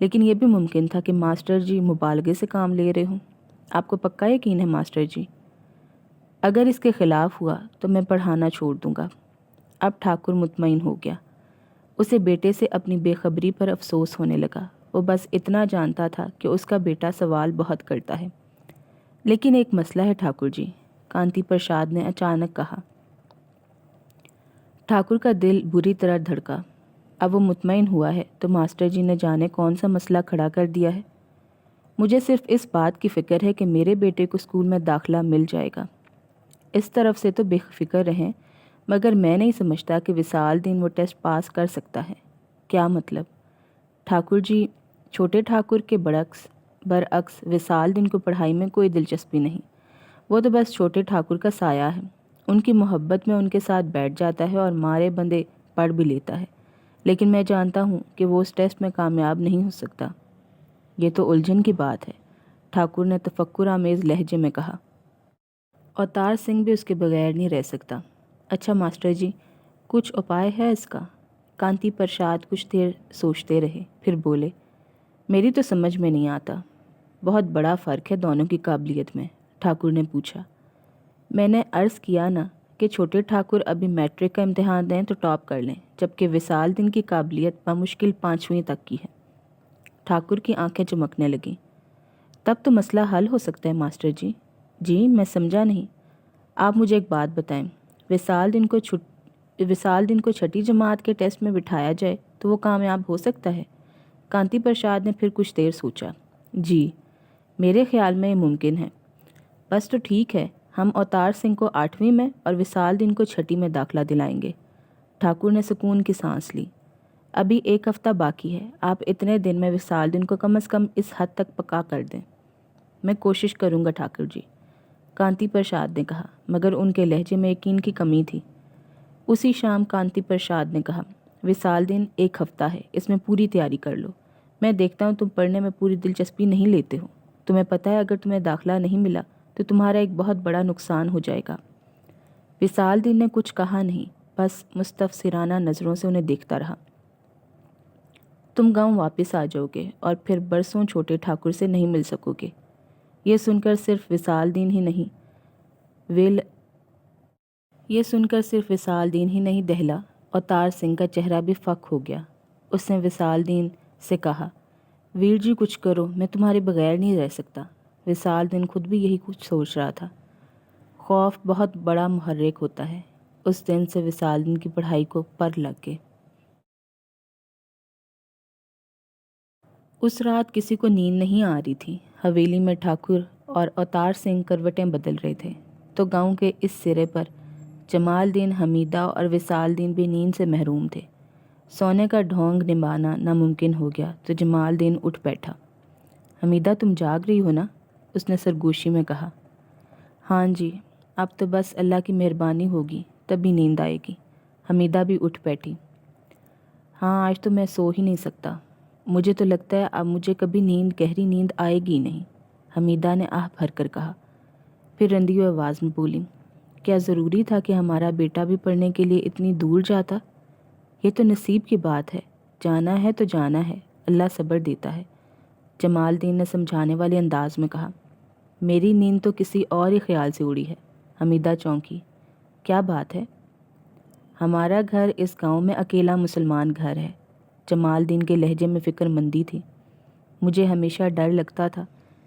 لیکن یہ بھی ممکن تھا کہ ماسٹر جی مبالغے سے کام لے رہے ہوں۔ آپ کو پکا یقین ہے ماسٹر جی؟ اگر اس کے خلاف ہوا تو میں پڑھانا چھوڑ دوں گا۔ اب ٹھاکر مطمئن ہو گیا۔ اسے بیٹے سے اپنی بے خبری پر افسوس ہونے لگا۔ وہ بس اتنا جانتا تھا کہ اس کا بیٹا سوال بہت کرتا ہے۔ لیکن ایک مسئلہ ہے ٹھاکر جی، کانتی پرساد نے اچانک کہا۔ ٹھاکر کا دل بری طرح دھڑکا۔ اب وہ مطمئن ہوا ہے تو ماسٹر جی نے جانے کون سا مسئلہ کھڑا کر دیا ہے۔ مجھے صرف اس بات کی فکر ہے کہ میرے بیٹے کو اسکول میں داخلہ مل جائے گا۔ اس طرف سے تو بے فکر رہیں، مگر میں نہیں سمجھتا کہ وصال الدین وہ ٹیسٹ پاس کر سکتا ہے۔ کیا مطلب؟ ٹھاکر جی، چھوٹے ٹھاکر کے برعکس وصال الدین کو پڑھائی میں کوئی دلچسپی نہیں۔ وہ تو بس چھوٹے ٹھاکر کا سایہ ہے، ان کی محبت میں ان کے ساتھ بیٹھ جاتا ہے اور مارے بندے پڑھ بھی لیتا ہے، لیکن میں جانتا ہوں کہ وہ اس ٹیسٹ میں کامیاب نہیں ہو سکتا۔ یہ تو الجھن کی بات ہے، ٹھاکر نے تفکر آمیز لہجے میں کہا۔ اوتار سنگھ بھی اس کے بغیر نہیں رہ سکتا۔ اچھا ماسٹر جی، کچھ اپائے ہے اس کا؟ کانتی پرساد کچھ دیر سوچتے رہے، پھر بولے۔ میری تو سمجھ میں نہیں آتا۔ بہت بڑا فرق ہے دونوں کی قابلیت میں، ٹھاکر نے پوچھا۔ میں نے عرض کیا نا کہ چھوٹے ٹھاکر ابھی میٹرک کا امتحان دیں تو ٹاپ کر لیں، جبکہ وصال الدین کی قابلیت بمشکل 5ویں تک کی ہے۔ ٹھاکر کی آنکھیں چمکنے لگیں۔ تب تو مسئلہ حل ہو سکتا ہے ماسٹر جی۔ جی، میں سمجھا نہیں۔ آپ مجھے ایک بات بتائیں، وصال الدین کو 6ٹی جماعت کے ٹیسٹ میں بٹھایا جائے تو وہ کامیاب ہو سکتا ہے؟ کانتی پرساد نے پھر کچھ دیر سوچا۔ جی، میرے خیال میں یہ ممکن ہے۔ بس تو ٹھیک ہے، ہم اوتار سنگھ کو 8ویں میں اور وصال دین کو 6ٹھی میں داخلہ دلائیں گے۔ ٹھاکر نے سکون کی سانس لی۔ ابھی 1 ہفتہ باقی ہے، آپ اتنے دن میں وصال دین کو کم از کم اس حد تک پکا کر دیں۔ میں کوشش کروں گا ٹھاکر جی، کانتی پرساد نے کہا، مگر ان کے لہجے میں یقین کی کمی تھی۔ اسی شام کانتی پرساد نے کہا، وصال دین 1 ہفتہ ہے، اس میں پوری تیاری کر لو۔ میں دیکھتا ہوں تم پڑھنے میں پوری دلچسپی نہیں لیتے ہو۔ تمہیں پتہ ہے اگر تمہیں داخلہ نہیں ملا تو تمہارا ایک بہت بڑا نقصان ہو جائے گا۔ وصال دین نے کچھ کہا نہیں، بس مستفسرانہ نظروں سے انہیں دیکھتا رہا۔ تم گاؤں واپس آ جاؤ گے اور پھر برسوں چھوٹے ٹھاکر سے نہیں مل سکو گے۔ یہ سن کر صرف وصال دین ہی نہیں دہلا، اوتار سنگھ کا چہرہ بھی فک ہو گیا۔ اس نے وصال دین سے کہا، ویر جی کچھ کرو، میں تمہارے بغیر نہیں رہ سکتا۔ وصال دین خود بھی یہی کچھ سوچ رہا تھا۔ خوف بہت بڑا محرک ہوتا ہے۔ اس دن سے وصال دین کی پڑھائی کو پر لگ گئے۔ اس رات کسی کو نیند نہیں آ رہی تھی۔ حویلی میں ٹھاکر اور اوتار سنگھ کروٹیں بدل رہے تھے تو گاؤں کے اس سرے پر جمال دین، حمیدہ اور وصال دین بھی نیند سے محروم تھے۔ سونے کا ڈھونگ نبھانا ناممکن ہو گیا تو جمال دین اٹھ بیٹھا۔ حمیدہ تم جاگ رہی ہو نا؟ اس نے سرگوشی میں کہا۔ ہاں جی، اب تو بس اللہ کی مہربانی ہوگی تبھی نیند آئے گی۔ حمیدہ بھی اٹھ بیٹھی۔ ہاں آج تو میں سو ہی نہیں سکتا، مجھے تو لگتا ہے اب مجھے کبھی گہری نیند آئے گی نہیں، حمیدہ نے آہ بھر کر کہا۔ پھر رندی آواز میں بولی، کیا ضروری تھا کہ ہمارا بیٹا بھی پڑھنے کے لیے اتنی دور جاتا؟ یہ تو نصیب کی بات ہے، جانا ہے تو جانا ہے، اللہ صبر دیتا ہے، جمال دین نے سمجھانے والے انداز میں کہا۔ میری نیند تو کسی اور ہی خیال سے اڑی ہے، حمیدہ چونکی۔ کیا بات ہے؟ ہمارا گھر اس گاؤں میں اکیلا مسلمان گھر ہے۔ جمال دین کے لہجے میں فکر مندی تھی۔ مجھے ہمیشہ ڈر لگتا تھا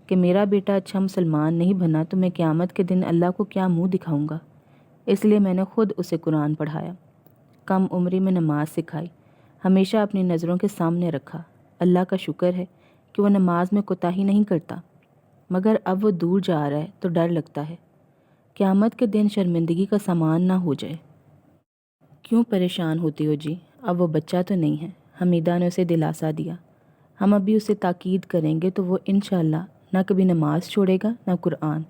کہ میرا بیٹا اچھا مسلمان نہیں بنا تو میں قیامت کے دن اللہ کو کیا منہ دکھاؤں گا، اس لیے میں نے خود اسے قرآن پڑھایا، کم عمری میں نماز سکھائی، ہمیشہ اپنی نظروں کے سامنے رکھا۔ اللہ کا شکر ہے کہ وہ نماز میں کوتاہی نہیں کرتا، مگر اب وہ دور جا رہا ہے تو ڈر لگتا ہے، قیامت کے دن شرمندگی کا سامان نہ ہو جائے۔ کیوں پریشان ہوتی ہو جی، اب وہ بچہ تو نہیں ہے، حمیدہ نے اسے دلاسا دیا۔ ہم ابھی اسے تاکید کریں گے تو وہ انشاءاللہ نہ کبھی نماز چھوڑے گا نہ قرآن۔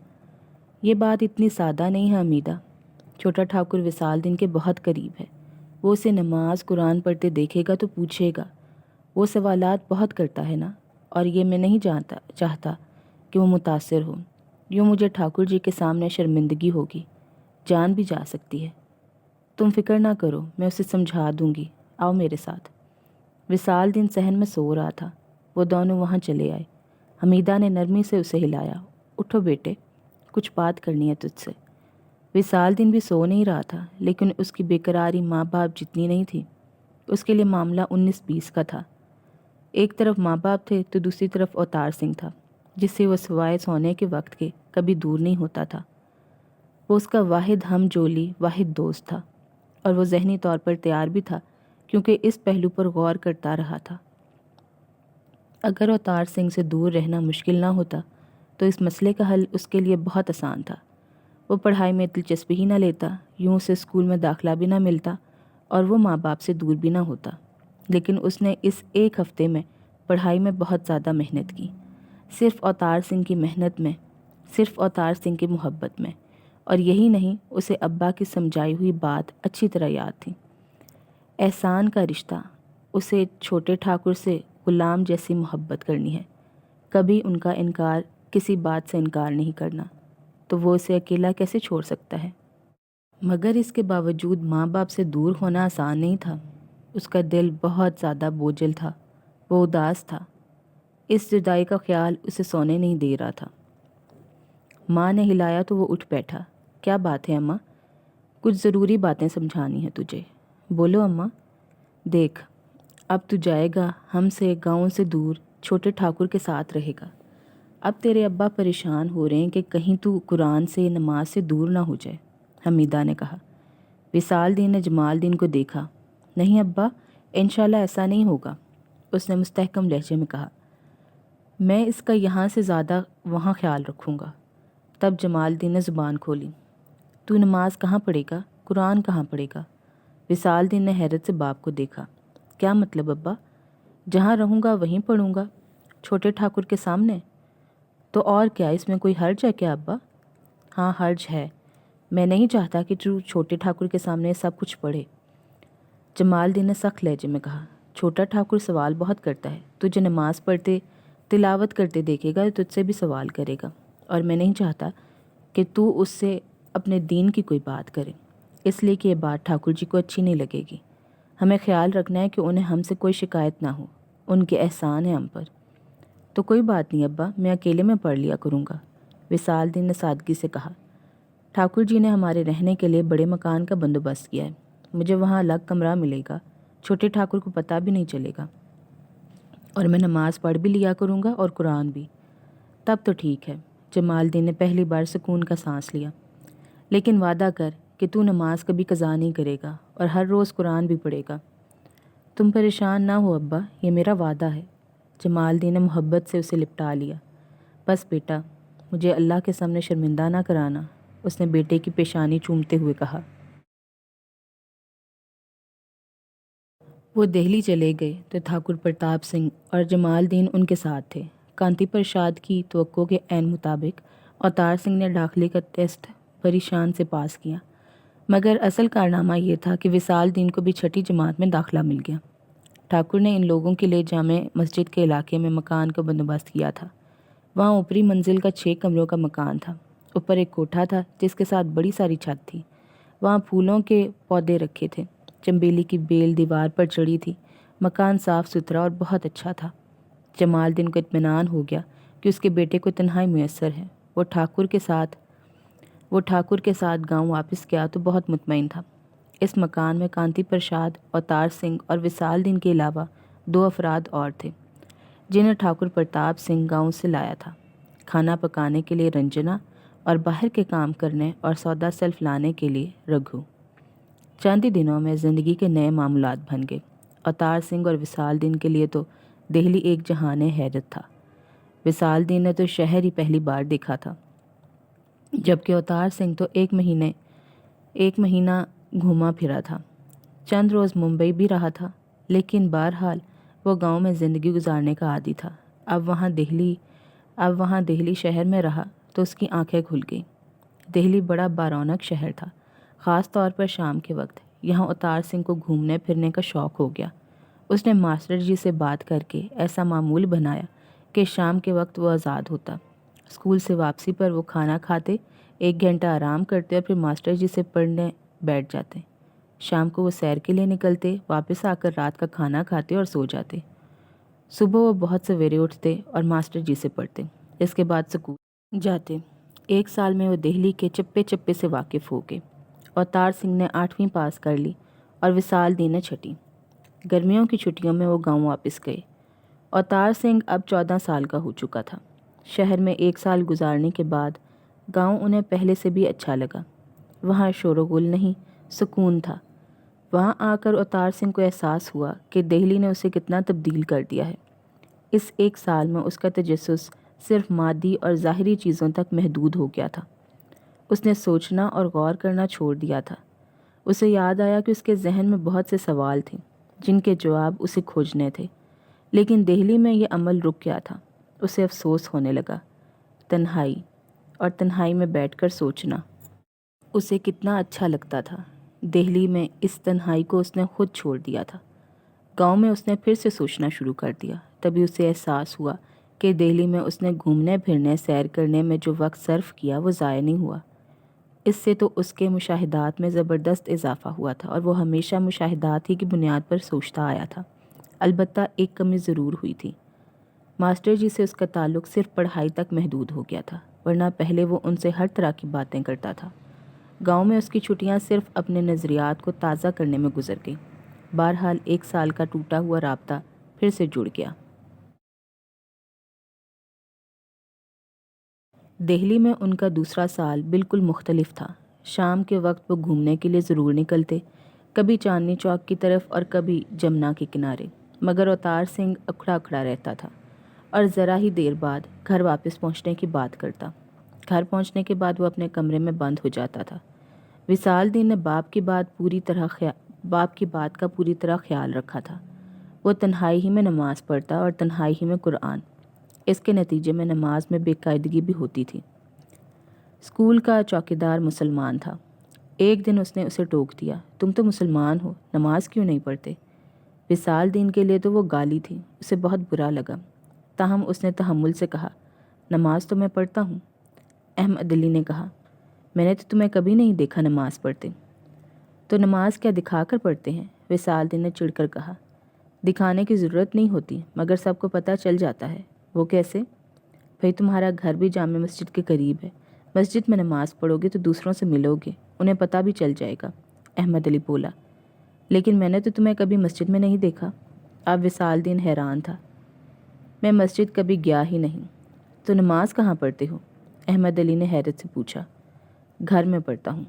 یہ بات اتنی سادہ نہیں ہے حمیدہ۔ چھوٹا ٹھاکر وصال دین کے بہت قریب ہے، وہ اسے نماز قرآن پڑھتے دیکھے گا تو پوچھے گا، وہ سوالات بہت کرتا ہے نا، اور یہ میں نہیں چاہتا کہ وہ متاثر ہو، یوں مجھے ٹھاکر جی کے سامنے شرمندگی ہوگی، جان بھی جا سکتی ہے۔ تم فکر نہ کرو، میں اسے سمجھا دوں گی، آؤ میرے ساتھ۔ وصال دین صحن میں سو رہا تھا، وہ دونوں وہاں چلے آئے۔ حمیدہ نے نرمی سے اسے ہلایا، اٹھو بیٹے، کچھ بات کرنی ہے تجھ سے۔ وصال دین بھی سو نہیں رہا تھا، لیکن اس کی بے قراری ماں باپ جتنی نہیں تھی۔ اس کے لیے معاملہ 19-20 کا تھا۔ ایک طرف ماں باپ تھے تو دوسری طرف اوتار سنگھ تھا، جس سے وہ سوائے سونے کے وقت کے کبھی دور نہیں ہوتا تھا۔ وہ اس کا واحد ہم جولی، واحد دوست تھا، اور وہ ذہنی طور پر تیار بھی تھا کیونکہ اس پہلو پر غور کرتا رہا تھا۔ اگر اوتار سنگھ سے دور رہنا مشکل نہ ہوتا تو اس مسئلے کا حل اس کے لیے بہت آسان تھا۔ وہ پڑھائی میں دلچسپی ہی نہ لیتا، یوں اسے اسکول میں داخلہ بھی نہ ملتا اور وہ ماں باپ سے دور بھی نہ ہوتا۔ لیکن اس نے اس 1 ہفتے میں پڑھائی میں بہت زیادہ محنت کی، صرف اوتار سنگھ کی محنت میں، صرف اوتار سنگھ کی محبت میں، اور یہی نہیں، اسے ابا کی سمجھائی ہوئی بات اچھی طرح یاد تھی۔ احسان کا رشتہ، اسے چھوٹے ٹھاکر سے غلام جیسی محبت کرنی ہے، کبھی ان کا انکار، کسی بات سے انکار نہیں کرنا، تو وہ اسے اکیلا کیسے چھوڑ سکتا ہے؟ مگر اس کے باوجود ماں باپ سے دور ہونا آسان نہیں تھا۔ اس کا دل بہت زیادہ بوجھل تھا، وہ اداس تھا، اس جدائی کا خیال اسے سونے نہیں دے رہا تھا۔ ماں نے ہلایا تو وہ اٹھ بیٹھا۔ کیا بات ہے اماں؟ کچھ ضروری باتیں سمجھانی ہیں تجھے۔ بولو اماں۔ دیکھ، اب تو جائے گا ہم سے، گاؤں سے دور، چھوٹے ٹھاکر کے ساتھ رہے گا۔ اب تیرے ابا پریشان ہو رہے ہیں کہ کہیں تو قرآن سے، نماز سے دور نہ ہو جائے، حمیدہ نے کہا۔ وصال دین نے جمال دین کو دیکھا۔ نہیں ابا، انشاءاللہ ایسا نہیں ہوگا۔ اس نے مستحکم لہجے میں کہا۔ میں اس کا یہاں سے زیادہ وہاں خیال رکھوں گا۔ تب جمال الدین نے زبان کھولی۔ تو نماز کہاں پڑھے گا؟ قرآن کہاں پڑھے گا؟ وصال الدین نے حیرت سے باپ کو دیکھا۔ کیا مطلب ابا؟ جہاں رہوں گا وہیں پڑھوں گا۔ چھوٹے ٹھاکر کے سامنے؟ تو اور کیا، اس میں کوئی حرج ہے کیا ابا؟ ہاں حرج ہے، میں نہیں چاہتا کہ تو چھوٹے ٹھاکر کے سامنے سب کچھ پڑھے۔ جمال الدین نے سخت لہجے میں کہا۔ چھوٹا ٹھاکر سوال بہت کرتا ہے، تجھے نماز پڑھتے تلاوت کرتے دیکھے گا تو تجھ سے بھی سوال کرے گا، اور میں نہیں چاہتا کہ تو اس سے اپنے دین کی کوئی بات کرے، اس لیے کہ یہ بات ٹھاکر جی کو اچھی نہیں لگے گی۔ ہمیں خیال رکھنا ہے کہ انہیں ہم سے کوئی شکایت نہ ہو، ان کے احسان ہے ہم پر۔ تو کوئی بات نہیں ابا، میں اکیلے میں پڑھ لیا کروں گا، وصال الدین نے سادگی سے کہا۔ ٹھاکر جی نے ہمارے رہنے کے لیے بڑے مکان کا بندوبست کیا ہے، مجھے وہاں الگ کمرہ ملے گا، چھوٹے ٹھاکر کو پتہ بھی نہیں چلے گا، اور میں نماز پڑھ بھی لیا کروں گا اور قرآن بھی۔ تب تو ٹھیک ہے، جمال الدین نے پہلی بار سکون کا سانس لیا۔ لیکن وعدہ کر کہ تو نماز کبھی قضا نہیں کرے گا اور ہر روز قرآن بھی پڑھے گا۔ تم پریشان نہ ہو ابا، یہ میرا وعدہ ہے۔ جمال الدین نے محبت سے اسے لپٹا لیا۔ بس بیٹا، مجھے اللہ کے سامنے شرمندہ نہ کرانا، اس نے بیٹے کی پیشانی چومتے ہوئے کہا۔ وہ دہلی چلے گئے تو ٹھاکر پرتاپ سنگھ اور جمال الدین ان کے ساتھ تھے۔ کانتی پرساد کی توقع کے عین مطابق اوتار سنگھ نے داخلے کا ٹیسٹ بڑی شان سے پاس کیا، مگر اصل کارنامہ یہ تھا کہ وصال الدین کو بھی چھٹی جماعت میں داخلہ مل گیا۔ ٹھاکر نے ان لوگوں کے لیے جامع مسجد کے علاقے میں مکان کا بندوبست کیا تھا۔ وہاں اوپری منزل کا 6 کمروں کا مکان تھا۔ اوپر ایک کوٹھا تھا جس کے ساتھ بڑی ساری چھت تھی۔ وہاں پھولوں کے پودے رکھے تھے، چنبیلی کی بیل دیوار پر چڑھی تھی۔ مکان صاف ستھرا اور بہت اچھا تھا۔ جمال الدین کو اطمینان ہو گیا کہ اس کے بیٹے کو تنہائی میسر ہے۔ وہ ٹھاکر کے ساتھ گاؤں واپس گیا تو بہت مطمئن تھا۔ اس مکان میں کانتی پرساد، اوتار سنگھ اور وصال الدین کے علاوہ 2 افراد اور تھے جنہیں ٹھاکر پرتاپ سنگھ گاؤں سے لایا تھا، کھانا پکانے کے لیے رنجنا اور باہر کے کام کرنے اور سودا سلف لانے کے لیے رگھو۔ چند ہی دنوں میں زندگی کے نئے معاملات بن گئے۔ اوتار سنگھ اور وصال الدین کے لیے تو دہلی ایک جہان حیرت تھا۔ وصال الدین نے تو شہر ہی پہلی بار دیکھا تھا، جبکہ اوتار سنگھ تو ایک مہینہ گھوما پھرا تھا، چند روز ممبئی بھی رہا تھا، لیکن بہرحال وہ گاؤں میں زندگی گزارنے کا عادی تھا۔ اب وہاں دہلی شہر میں رہا تو اس کی آنکھیں کھل گئیں۔ دہلی بڑا بارونق شہر تھا، خاص طور پر شام کے وقت۔ یہاں اوتار سنگھ کو گھومنے پھرنے کا شوق ہو گیا۔ اس نے ماسٹر جی سے بات کر کے ایسا معمول بنایا کہ شام کے وقت وہ آزاد ہوتا۔ اسکول سے واپسی پر وہ کھانا کھاتے، 1 گھنٹہ آرام کرتے اور پھر ماسٹر جی سے پڑھنے بیٹھ جاتے۔ شام کو وہ سیر کے لیے نکلتے، واپس آ کر رات کا کھانا کھاتے اور سو جاتے۔ صبح وہ بہت سویرے اٹھتے اور ماسٹر جی سے پڑھتے، اس کے بعد اسکول جاتے۔ 1 سال میں وہ دہلی کے چپے چپے سے واقف ہو گئے۔ اوتار سنگھ نے 8ویں پاس کر لی اور وصال الدین نے 6ٹھی۔ گرمیوں کی چھٹیوں میں وہ گاؤں واپس گئے۔ اوتار سنگھ اب 14 سال کا ہو چکا تھا۔ شہر میں 1 سال گزارنے کے بعد گاؤں انہیں پہلے سے بھی اچھا لگا۔ وہاں شور و غل نہیں، سکون تھا۔ وہاں آ کر اوتار سنگھ کو احساس ہوا کہ دہلی نے اسے کتنا تبدیل کر دیا ہے۔ اس 1 سال میں اس کا تجسس صرف مادی اور ظاہری چیزوں تک محدود ہو گیا تھا۔ اس نے سوچنا اور غور کرنا چھوڑ دیا تھا۔ اسے یاد آیا کہ اس کے ذہن میں بہت سے سوال تھے جن کے جواب اسے کھوجنے تھے، لیکن دہلی میں یہ عمل رک گیا تھا۔ اسے افسوس ہونے لگا۔ تنہائی میں بیٹھ کر سوچنا اسے کتنا اچھا لگتا تھا۔ دہلی میں اس تنہائی کو اس نے خود چھوڑ دیا تھا۔ گاؤں میں اس نے پھر سے سوچنا شروع کر دیا۔ تبھی اسے احساس ہوا کہ دہلی میں اس نے گھومنے پھرنے، سیر کرنے میں جو وقت صرف کیا وہ ضائع نہیں ہوا۔ اس سے تو اس کے مشاہدات میں زبردست اضافہ ہوا تھا، اور وہ ہمیشہ مشاہدات ہی کی بنیاد پر سوچتا آیا تھا۔ البتہ ایک کمی ضرور ہوئی تھی۔ ماسٹر جی سے اس کا تعلق صرف پڑھائی تک محدود ہو گیا تھا، ورنہ پہلے وہ ان سے ہر طرح کی باتیں کرتا تھا۔ گاؤں میں اس کی چھٹیاں صرف اپنے نظریات کو تازہ کرنے میں گزر گئیں۔ بہرحال 1 سال کا ٹوٹا ہوا رابطہ پھر سے جڑ گیا۔ دہلی میں ان کا دوسرا سال بالکل مختلف تھا۔ شام کے وقت وہ گھومنے کے لیے ضرور نکلتے، کبھی چاندنی چوک کی طرف اور کبھی جمنا کے کنارے۔ مگر اوتار سنگھ اکھڑا اکھڑا رہتا تھا اور ذرا ہی دیر بعد گھر واپس پہنچنے کی بات کرتا۔ گھر پہنچنے کے بعد وہ اپنے کمرے میں بند ہو جاتا تھا۔ وصال دین نے باپ کی بات کا پوری طرح خیال رکھا تھا۔ وہ تنہائی ہی میں نماز پڑھتا اور تنہائی ہی میں قرآن۔ اس کے نتیجے میں نماز میں بے قاعدگی بھی ہوتی تھی۔ اسکول کا چوکیدار مسلمان تھا۔ ایک دن اس نے اسے ٹوک دیا، تم تو مسلمان ہو، نماز کیوں نہیں پڑھتے؟ وصال دین کے لیے تو وہ گالی تھی، اسے بہت برا لگا، تاہم اس نے تحمل سے کہا، نماز تو میں پڑھتا ہوں۔ احمد علی نے کہا، میں نے تو تمہیں کبھی نہیں دیکھا نماز پڑھتے۔ تو نماز کیا دکھا کر پڑھتے ہیں؟ وصال دین نے چڑھ کر کہا، دکھانے کی ضرورت نہیں ہوتی، مگر سب کو پتہ چل جاتا ہے۔ وہ کیسے؟ بھئی تمہارا گھر بھی جامع مسجد کے قریب ہے، مسجد میں نماز پڑھو گے تو دوسروں سے ملو گے، انہیں پتہ بھی چل جائے گا۔ احمد علی بولا، لیکن میں نے تو تمہیں کبھی مسجد میں نہیں دیکھا۔ اب وصال دین حیران تھا، میں مسجد کبھی گیا ہی نہیں۔ تو نماز کہاں پڑھتے ہو؟ احمد علی نے حیرت سے پوچھا۔ گھر میں پڑھتا ہوں۔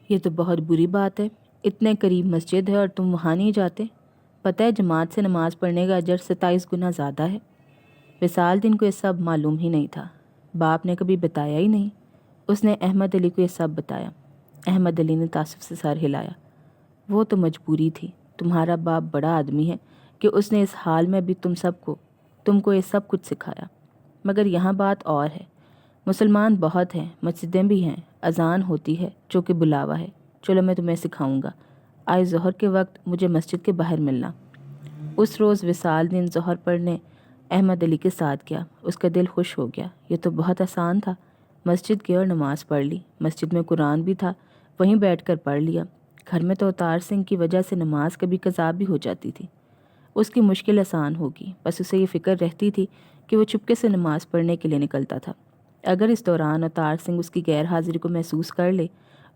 یہ تو بہت بری بات ہے، اتنے قریب مسجد ہے اور تم وہاں نہیں جاتے۔ پتہ ہے جماعت سے نماز پڑھنے کا اجر 27 گنا زیادہ ہے۔ وصال دین کو یہ سب معلوم ہی نہیں تھا، باپ نے کبھی بتایا ہی نہیں۔ اس نے احمد علی کو یہ سب بتایا۔ احمد علی نے تعصب سے سر ہلایا، وہ تو مجبوری تھی، تمہارا باپ بڑا آدمی ہے کہ اس نے اس حال میں بھی تم کو یہ سب کچھ سکھایا۔ مگر یہاں بات اور ہے، مسلمان بہت ہیں، مسجدیں بھی ہیں، اذان ہوتی ہے جو کہ بلاوا ہے، چلو میں تمہیں سکھاؤں گا، آج ظہر کے وقت مجھے مسجد کے باہر ملنا۔ اس روز وصال دین ظہر پڑھنے احمد علی کے ساتھ گیا، اس کا دل خوش ہو گیا، یہ تو بہت آسان تھا۔ مسجد گئے اور نماز پڑھ لی، مسجد میں قرآن بھی تھا، وہیں بیٹھ کر پڑھ لیا۔ گھر میں تو اوتار سنگھ کی وجہ سے نماز کبھی قضا بھی ہو جاتی تھی، اس کی مشکل آسان ہوگی، بس اسے یہ فکر رہتی تھی کہ وہ چپکے سے نماز پڑھنے کے لیے نکلتا تھا۔ اگر اس دوران اوتار سنگھ اس کی غیر حاضری کو محسوس کر لے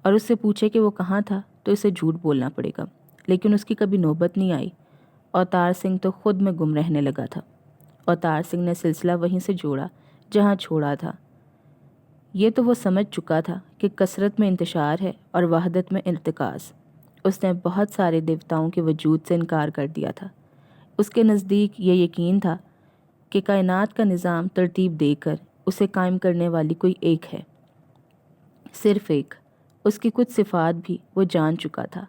اور اس سے پوچھے کہ وہ کہاں تھا تو اسے جھوٹ بولنا پڑے گا، لیکن اس کی کبھی نوبت نہیں آئی۔ اوتار سنگھ تو خود میں گم رہنے لگا تھا۔ اوتار سنگھ نے سلسلہ وہیں سے جوڑا جہاں چھوڑا تھا۔ یہ تو وہ سمجھ چکا تھا کہ کثرت میں انتشار ہے اور وحدت میں ارتکاز۔ اس نے بہت سارے دیوتاؤں کے وجود سے انکار کر دیا تھا۔ اس کے نزدیک یہ یقین تھا کہ کائنات کا نظام ترتیب دے کر اسے قائم کرنے والی کوئی ایک ہے، صرف ایک۔ اس کی کچھ صفات بھی وہ جان چکا تھا،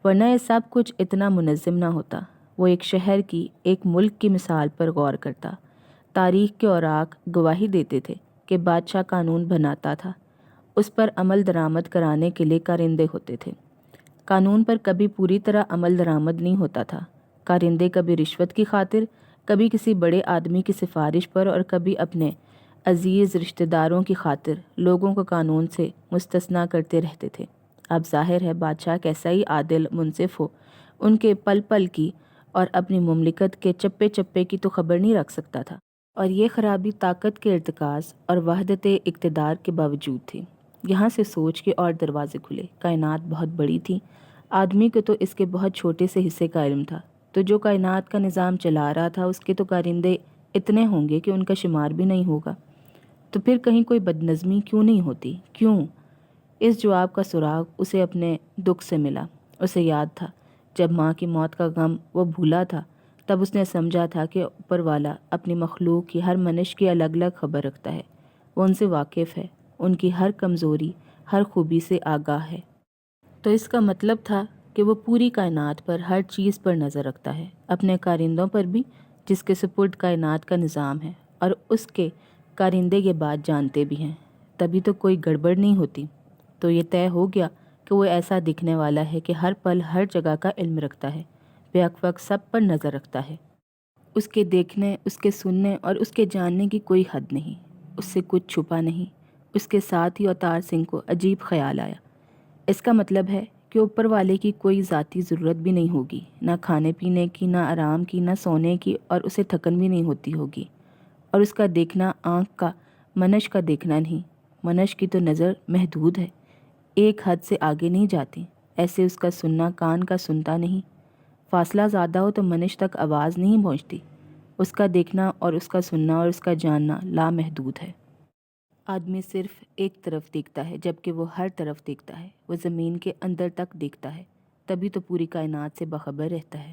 ورنہ یہ سب کچھ اتنا منظم نہ ہوتا۔ وہ ایک شہر کی، ایک ملک کی مثال پر غور کرتا۔ تاریخ کے اوراق گواہی دیتے تھے کہ بادشاہ قانون بناتا تھا، اس پر عمل درآمد کرانے کے لیے کارندے ہوتے تھے۔ قانون پر کبھی پوری طرح عمل درآمد نہیں ہوتا تھا۔ کارندے کبھی رشوت کی خاطر، کبھی کسی بڑے آدمی کی سفارش پر اور کبھی اپنے عزیز رشتہ داروں کی خاطر لوگوں کو قانون سے مستثنیٰ کرتے رہتے تھے۔ اب ظاہر ہے بادشاہ کیسا ہی عادل منصف ہو، ان کے پل پل کی اور اپنی مملکت کے چپے چپے کی تو خبر نہیں رکھ سکتا تھا، اور یہ خرابی طاقت کے ارتکاز اور وحدت اقتدار کے باوجود تھی۔ یہاں سے سوچ کے اور دروازے کھلے۔ کائنات بہت بڑی تھی، آدمی کو تو اس کے بہت چھوٹے سے حصے کا علم تھا، تو جو کائنات کا نظام چلا رہا تھا اس کے تو کارندے اتنے ہوں گے کہ ان کا شمار بھی نہیں ہوگا۔ تو پھر کہیں کوئی بدنظمی کیوں نہیں ہوتی؟ کیوں؟ اس جواب کا سراغ اسے اپنے دکھ سے ملا۔ اسے یاد تھا جب ماں کی موت کا غم وہ بھولا تھا، تب اس نے سمجھا تھا کہ اوپر والا اپنی مخلوق کی ہر منش کی الگ الگ خبر رکھتا ہے، وہ ان سے واقف ہے، ان کی ہر کمزوری، ہر خوبی سے آگاہ ہے۔ تو اس کا مطلب تھا کہ وہ پوری کائنات پر، ہر چیز پر نظر رکھتا ہے، اپنے کارندوں پر بھی، جس کے سپرد کائنات کا نظام ہے، اور اس کے کارندے یہ بات جانتے بھی ہیں، تبھی تو کوئی گڑبڑ نہیں ہوتی۔ تو یہ طے ہو گیا کہ وہ ایسا دکھنے والا ہے کہ ہر پل ہر جگہ کا علم رکھتا ہے، بے وقت سب پر نظر رکھتا ہے۔ اس کے دیکھنے، اس کے سننے اور اس کے جاننے کی کوئی حد نہیں، اس سے کچھ چھپا نہیں۔ اس کے ساتھ ہی اوتار سنگھ کو عجیب خیال آیا، اس کا مطلب ہے کہ اوپر والے کی کوئی ذاتی ضرورت بھی نہیں ہوگی، نہ کھانے پینے کی، نہ آرام کی، نہ سونے کی، اور اسے تھکن بھی نہیں ہوتی ہوگی۔ اور اس کا دیکھنا آنکھ کا، منش کا دیکھنا نہیں، منش کی تو نظر محدود ہے، ایک حد سے آگے نہیں جاتی۔ ایسے اس کا سننا کان کا سنتا نہیں، فاصلہ زیادہ ہو تو منش تک آواز نہیں پہنچتی۔ اس کا دیکھنا اور اس کا سننا اور اس کا جاننا لامحدود ہے۔ آدمی صرف ایک طرف دیکھتا ہے، جبکہ وہ ہر طرف دیکھتا ہے، وہ زمین کے اندر تک دیکھتا ہے، تبھی تو پوری کائنات سے باخبر رہتا ہے۔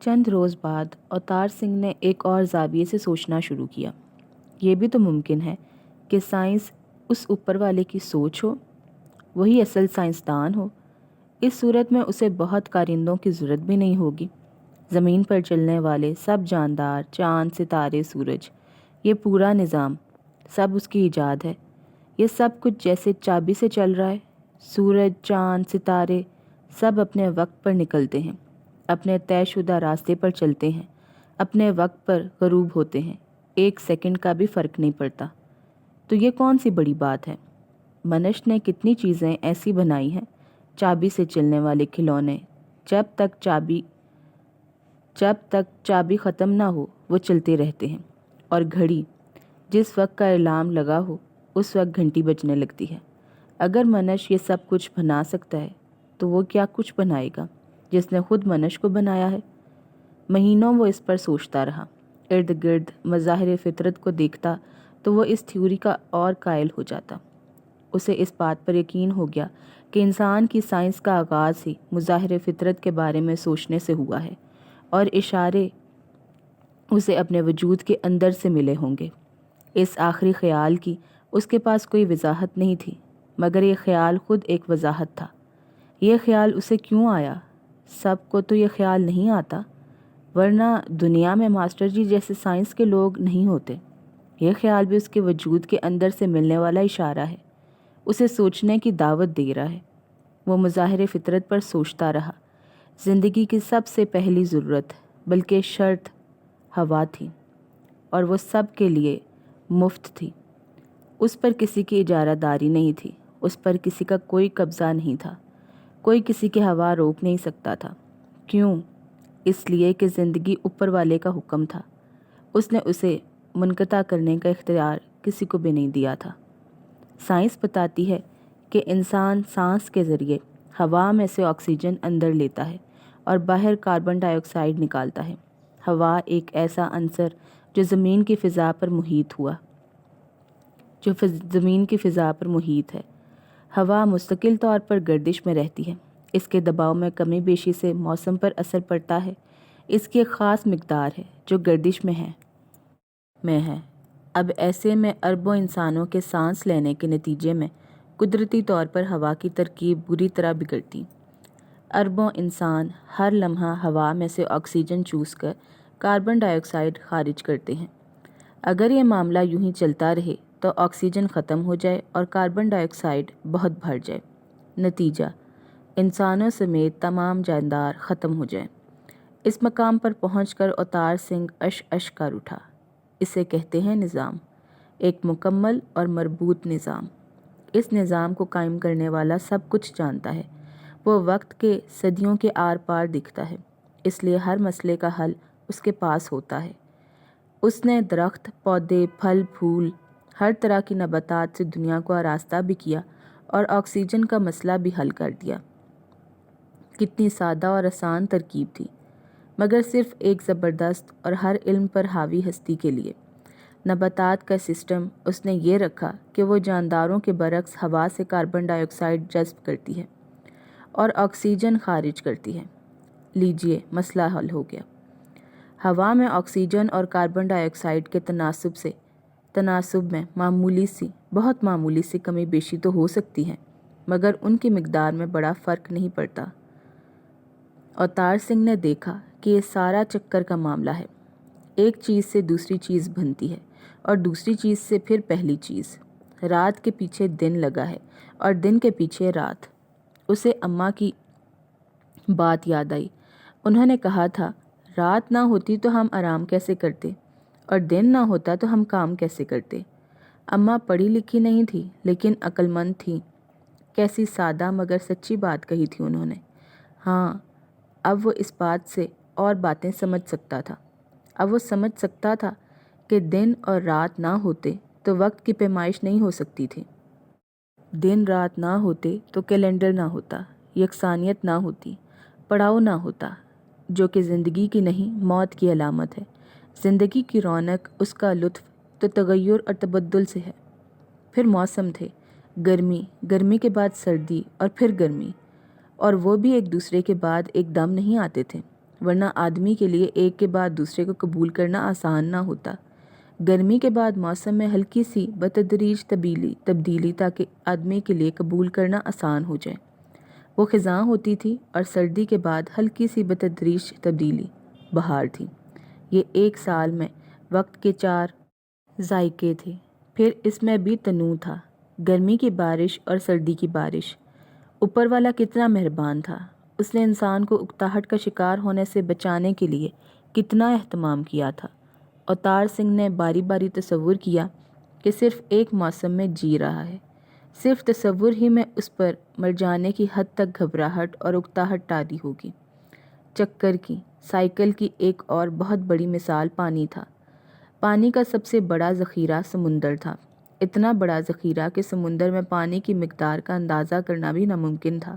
چند روز بعد اوتار سنگھ نے ایک اور زاویے سے سوچنا شروع کیا۔ یہ بھی تو ممکن ہے کہ سائنس اس اوپر والے کی سوچ ہو، وہی اصل سائنسدان ہو۔ اس صورت میں اسے بہت کارندوں کی ضرورت بھی نہیں ہوگی۔ زمین پر چلنے والے سب جاندار، چاند، ستارے، سورج، یہ پورا نظام سب اس کی ایجاد ہے۔ یہ سب کچھ جیسے چابی سے چل رہا ہے۔ سورج، چاند، ستارے سب اپنے وقت پر نکلتے ہیں، اپنے طے شدہ راستے پر چلتے ہیں، اپنے وقت پر غروب ہوتے ہیں، 1 سیکنڈ کا بھی فرق نہیں پڑتا۔ تو یہ کون سی بڑی بات ہے؟ منش نے کتنی چیزیں ایسی بنائی ہیں، چابی سے چلنے والے کھلونے، جب تک چابی ختم نہ ہو وہ چلتے رہتے ہیں، اور گھڑی جس وقت کا الارم لگا ہو اس وقت گھنٹی بجنے لگتی ہے۔ اگر منش یہ سب کچھ بنا سکتا ہے تو وہ کیا کچھ بنائے گا جس نے خود منش کو بنایا ہے؟ مہینوں وہ اس پر سوچتا رہا، ارد گرد مظاہر فطرت کو دیکھتا تو وہ اس تھیوری کا اور قائل ہو جاتا۔ اسے اس بات پر یقین ہو گیا کہ انسان کی سائنس کا آغاز ہی مظاہر فطرت کے بارے میں سوچنے سے ہوا ہے، اور اشارے اسے اپنے وجود کے اندر سے ملے ہوں گے۔ اس آخری خیال کی اس کے پاس کوئی وضاحت نہیں تھی، مگر یہ خیال خود ایک وضاحت تھا۔ یہ خیال اسے کیوں آیا؟ سب کو تو یہ خیال نہیں آتا، ورنہ دنیا میں ماسٹر جی جیسے سائنس کے لوگ نہیں ہوتے۔ یہ خیال بھی اس کے وجود کے اندر سے ملنے والا اشارہ ہے، اسے سوچنے کی دعوت دے رہا ہے۔ وہ مظاہر فطرت پر سوچتا رہا۔ زندگی کی سب سے پہلی ضرورت بلکہ شرط ہوا تھی، اور وہ سب کے لیے مفت تھی۔ اس پر کسی کی اجارہ داری نہیں تھی، اس پر کسی کا کوئی قبضہ نہیں تھا، کوئی کسی کی ہوا روک نہیں سکتا تھا۔ کیوں؟ اس لیے کہ زندگی اوپر والے کا حکم تھا، اس نے اسے منقطع کرنے کا اختیار کسی کو بھی نہیں دیا تھا۔ سائنس بتاتی ہے کہ انسان سانس کے ذریعے ہوا میں سے آکسیجن اندر لیتا ہے اور باہر کاربن ڈائی آکسائیڈ نکالتا ہے۔ ہوا ایک ایسا عنصر جو زمین کی فضا پر محیط ہے۔ ہوا مستقل طور پر گردش میں رہتی ہے۔ اس کے دباؤ میں کمی بیشی سے موسم پر اثر پڑتا ہے۔ اس کی ایک خاص مقدار ہے جو گردش میں ہے۔ اب ایسے میں اربوں انسانوں کے سانس لینے کے نتیجے میں قدرتی طور پر ہوا کی ترکیب بری طرح بگڑتی۔ اربوں انسان ہر لمحہ ہوا میں سے آکسیجن چوس کر کاربن ڈائی آکسائیڈ خارج کرتے ہیں۔ اگر یہ معاملہ یوں ہی چلتا رہے تو آکسیجن ختم ہو جائے اور کاربن ڈائی آکسائیڈ بہت بڑھ جائے۔ نتیجہ انسانوں سمیت تمام جاندار ختم ہو جائیں۔ اس مقام پر پہنچ کر اوتار سنگھ اش کر اٹھا۔ اسے کہتے ہیں نظام، ایک مکمل اور مربوط نظام۔ اس نظام کو قائم کرنے والا سب کچھ جانتا ہے، وہ وقت کے صدیوں کے آر پار دکھتا ہے، اس لیے ہر مسئلے کا حل اس کے پاس ہوتا ہے۔ اس نے درخت، پودے، پھل پھول، ہر طرح کی نباتات سے دنیا کو آراستہ بھی کیا اور آکسیجن کا مسئلہ بھی حل کر دیا۔ کتنی سادہ اور آسان ترکیب تھی، مگر صرف ایک زبردست اور ہر علم پر حاوی ہستی کے لیے۔ نباتات کا سسٹم اس نے یہ رکھا کہ وہ جانداروں کے برعکس ہوا سے کاربن ڈائی آکسائیڈ جذب کرتی ہے اور آکسیجن خارج کرتی ہے۔ لیجئے، مسئلہ حل ہو گیا۔ ہوا میں آکسیجن اور کاربن ڈائی آکسائیڈ کے تناسب میں بہت معمولی سی کمی بیشی تو ہو سکتی ہے، مگر ان کی مقدار میں بڑا فرق نہیں پڑتا۔ اوتار سنگھ نے دیکھا کہ یہ سارا چکر کا معاملہ ہے۔ ایک چیز سے دوسری چیز بنتی ہے اور دوسری چیز سے پھر پہلی چیز۔ رات کے پیچھے دن لگا ہے اور دن کے پیچھے رات۔ اسے اماں کی بات یاد آئی۔ انہوں نے کہا تھا، رات نہ ہوتی تو ہم آرام کیسے کرتے، اور دن نہ ہوتا تو ہم کام کیسے کرتے۔ اماں پڑھی لکھی نہیں تھی لیکن عقل مند تھی۔ کیسی سادہ مگر سچی بات کہی تھی انہوں نے۔ ہاں، اب وہ اس بات سے اور باتیں سمجھ سکتا تھا۔ اب وہ سمجھ سکتا تھا کہ دن اور رات نہ ہوتے تو وقت کی پیمائش نہیں ہو سکتی تھی۔ دن رات نہ ہوتے تو کیلنڈر نہ ہوتا، یکسانیت نہ ہوتی، پڑاؤ نہ ہوتا، جو کہ زندگی کی نہیں موت کی علامت ہے۔ زندگی کی رونق، اس کا لطف تو تغیر اور تبدل سے ہے۔ پھر موسم تھے، گرمی کے بعد سردی اور پھر گرمی، اور وہ بھی ایک دوسرے کے بعد ایک دم نہیں آتے تھے۔ ورنہ آدمی کے لیے ایک کے بعد دوسرے کو قبول کرنا آسان نہ ہوتا۔ گرمی کے بعد موسم میں ہلکی سی بتدریج تبدیلی تاکہ آدمی کے لیے قبول کرنا آسان ہو جائے، وہ خزاں ہوتی تھی، اور سردی کے بعد ہلکی سی بتدریج تبدیلی بہار تھی۔ یہ ایک سال میں وقت کے 4 ذائقے تھے، پھر اس میں بھی تنوع تھا، گرمی کی بارش اور سردی کی بارش۔ اوپر والا کتنا مہربان تھا، اس نے انسان کو اکتاہٹ کا شکار ہونے سے بچانے کے لیے کتنا اہتمام کیا تھا۔ اوتار سنگھ نے باری باری تصور کیا کہ صرف ایک موسم میں جی رہا ہے۔ صرف تصور ہی میں اس پر مر جانے کی حد تک گھبراہٹ اور اکتاہٹ طاری ہوگی۔ چکر کی، سائیکل کی ایک اور بہت بڑی مثال پانی تھا۔ پانی کا سب سے بڑا ذخیرہ سمندر تھا، اتنا بڑا ذخیرہ کہ سمندر میں پانی کی مقدار کا اندازہ کرنا بھی ناممکن تھا۔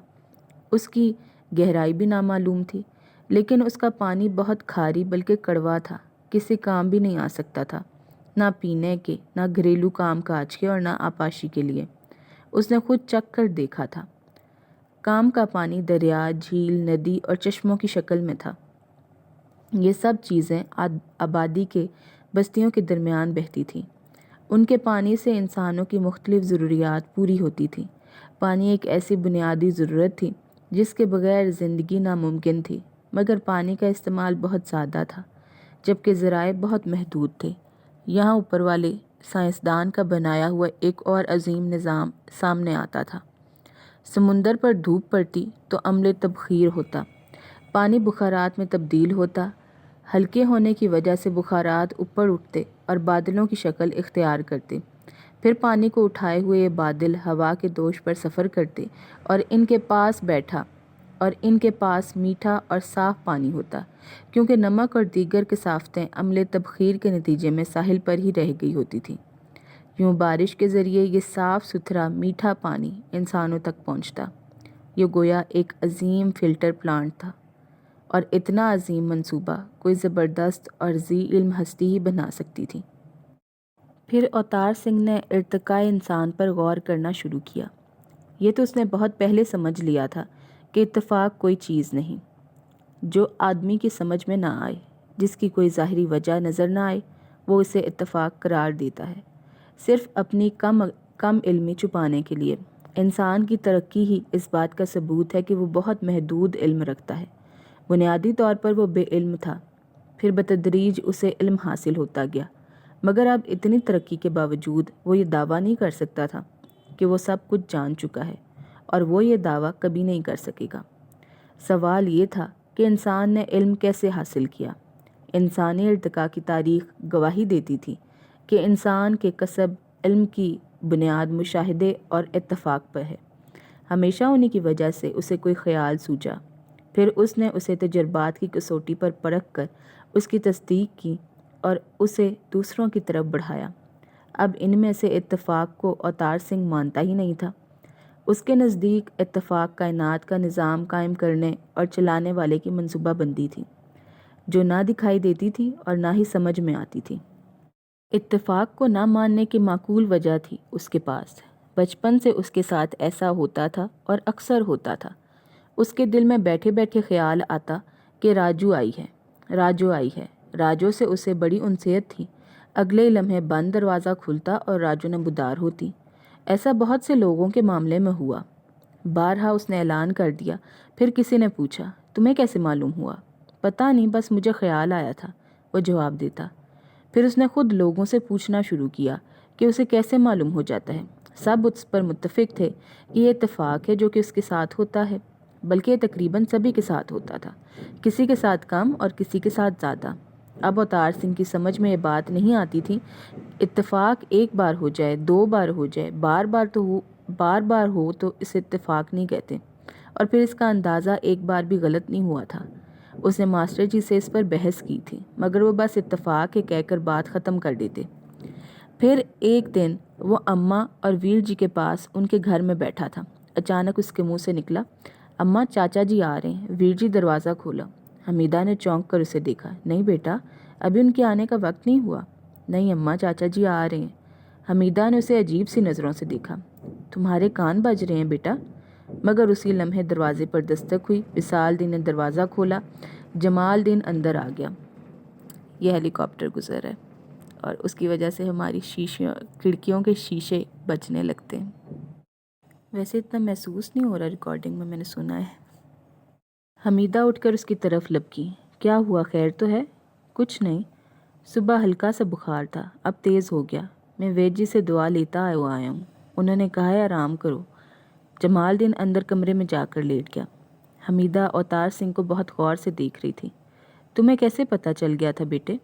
اس کی گہرائی بھی نامعلوم تھی، لیکن اس کا پانی بہت کھاری بلکہ کڑوا تھا، کسی کام بھی نہیں آ سکتا تھا، نہ پینے کے، نہ گھریلو کام کاج کے، اور نہ آبپاشی کے لیے۔ اس نے خود چکھ کر دیکھا تھا۔ کام کا پانی دریا، جھیل، ندی اور چشموں کی شکل میں تھا۔ یہ سب چیزیں آبادی کے بستیوں کے درمیان بہتی تھیں۔ ان کے پانی سے انسانوں کی مختلف ضروریات پوری ہوتی تھیں۔ پانی ایک ایسی بنیادی ضرورت تھی جس کے بغیر زندگی ناممکن تھی، مگر پانی کا استعمال بہت زیادہ تھا، جبکہ ذرائع بہت محدود تھے۔ یہاں اوپر والے سائنسدان کا بنایا ہوا ایک اور عظیم نظام سامنے آتا تھا۔ سمندر پر دھوپ پڑتی تو عمل تبخیر ہوتا، پانی بخارات میں تبدیل ہوتا، ہلکے ہونے کی وجہ سے بخارات اوپر اٹھتے اور بادلوں کی شکل اختیار کرتے، پھر پانی کو اٹھائے ہوئے یہ بادل ہوا کے دوش پر سفر کرتے اور ان کے پاس میٹھا اور صاف پانی ہوتا، کیونکہ نمک اور دیگر کثافتیں عمل تبخیر کے نتیجے میں ساحل پر ہی رہ گئی ہوتی تھیں۔ یوں بارش کے ذریعے یہ صاف ستھرا میٹھا پانی انسانوں تک پہنچتا۔ یہ گویا ایک عظیم فلٹر پلانٹ تھا، اور اتنا عظیم منصوبہ کوئی زبردست اور ذی علم ہستی ہی بنا سکتی تھی۔ پھر اوتار سنگھ نے ارتقائے انسان پر غور کرنا شروع کیا۔ یہ تو اس نے بہت پہلے سمجھ لیا تھا کہ اتفاق کوئی چیز نہیں جو آدمی کی سمجھ میں نہ آئے، جس کی کوئی ظاہری وجہ نظر نہ آئے، وہ اسے اتفاق قرار دیتا ہے، صرف اپنی کم علمی چھپانے کے لیے۔ انسان کی ترقی ہی اس بات کا ثبوت ہے کہ وہ بہت محدود علم رکھتا ہے۔ بنیادی طور پر وہ بے علم تھا، پھر بتدریج اسے علم حاصل ہوتا گیا، مگر اب اتنی ترقی کے باوجود وہ یہ دعویٰ نہیں کر سکتا تھا کہ وہ سب کچھ جان چکا ہے، اور وہ یہ دعویٰ کبھی نہیں کر سکے گا۔ سوال یہ تھا کہ انسان نے علم کیسے حاصل کیا؟ انسانی ارتقاء کی تاریخ گواہی دیتی تھی کہ انسان کے کسب علم کی بنیاد مشاہدے اور اتفاق پر ہے۔ ہمیشہ انہی کی وجہ سے اسے کوئی خیال سوچا، پھر اس نے اسے تجربات کی کسوٹی پر پرکھ کر اس کی تصدیق کی اور اسے دوسروں کی طرف بڑھایا۔ اب ان میں سے اتفاق کو اوتار سنگھ مانتا ہی نہیں تھا۔ اس کے نزدیک اتفاق کائنات کا نظام قائم کرنے اور چلانے والے کی منصوبہ بندی تھی، جو نہ دکھائی دیتی تھی اور نہ ہی سمجھ میں آتی تھی۔ اتفاق کو نہ ماننے کی معقول وجہ تھی اس کے پاس۔ بچپن سے اس کے ساتھ ایسا ہوتا تھا اور اکثر ہوتا تھا۔ اس کے دل میں بیٹھے بیٹھے خیال آتا کہ راجو آئی ہے۔ راجو سے اسے بڑی انسیت تھی۔ اگلے لمحے بند دروازہ کھلتا اور راجو نمودار ہوتی۔ ایسا بہت سے لوگوں کے معاملے میں ہوا۔ بارہا اس نے اعلان کر دیا، پھر کسی نے پوچھا، تمہیں کیسے معلوم ہوا؟ پتہ نہیں، بس مجھے خیال آیا تھا، وہ جواب دیتا۔ پھر اس نے خود لوگوں سے پوچھنا شروع کیا کہ اسے کیسے معلوم ہو جاتا ہے۔ سب اس پر متفق تھے کہ یہ اتفاق ہے جو کہ اس کے ساتھ ہوتا ہے، بلکہ یہ تقریباً سبھی کے ساتھ ہوتا تھا، کسی کے ساتھ کم اور کسی کے ساتھ زیادہ۔ اب اوتار سنگھ کی سمجھ میں یہ بات نہیں آتی تھی، اتفاق ایک بار ہو جائے، 2 بار ہو جائے، بار بار ہو تو اسے اتفاق نہیں کہتے، اور پھر اس کا اندازہ ایک بار بھی غلط نہیں ہوا تھا۔ اس نے ماسٹر جی سے اس پر بحث کی تھی، مگر وہ بس اتفاق ہے کہہ کر بات ختم کر دیتے۔ پھر ایک دن وہ اماں اور ویر جی کے پاس ان کے گھر میں بیٹھا تھا۔ اچانک اس کے منہ سے نکلا، اماں چاچا جی آ رہے ہیں۔ ویر جی دروازہ کھولا۔ حمیدہ نے چونک کر اسے دیکھا۔ نہیں بیٹا، ابھی ان کے آنے کا وقت نہیں ہوا۔ نہیں اماں، چاچا جی آ رہے ہیں۔ حمیدہ نے اسے عجیب سی نظروں سے دیکھا۔ تمہارے کان بج رہے ہیں بیٹا؟ مگر اسی لمحے دروازے پر دستک ہوئی۔ وصال دی نے دروازہ کھولا۔ جمال دین اندر آ گیا۔ یہ ہیلی کاپٹر گزر ہے اور اس کی وجہ سے ہماری کھڑکیوں کے شیشے بجنے لگتے ہیں۔ ویسے اتنا محسوس نہیں ہو رہا ریکارڈنگ میں نے سنا ہے۔ حمیدہ اٹھ کر اس کی طرف لپکی۔ کیا ہوا، خیر تو ہے؟ کچھ نہیں، صبح ہلکا سا بخار تھا، اب تیز ہو گیا۔ میں وید جی سے دعا لیتا آیا ہوں، انہوں نے کہا ہے آرام کرو۔ جمال دین اندر کمرے میں جا کر لیٹ گیا۔ حمیدہ اوتار سنگھ کو بہت غور سے دیکھ رہی تھی۔ تمہیں کیسے پتہ چل گیا تھا بیٹے؟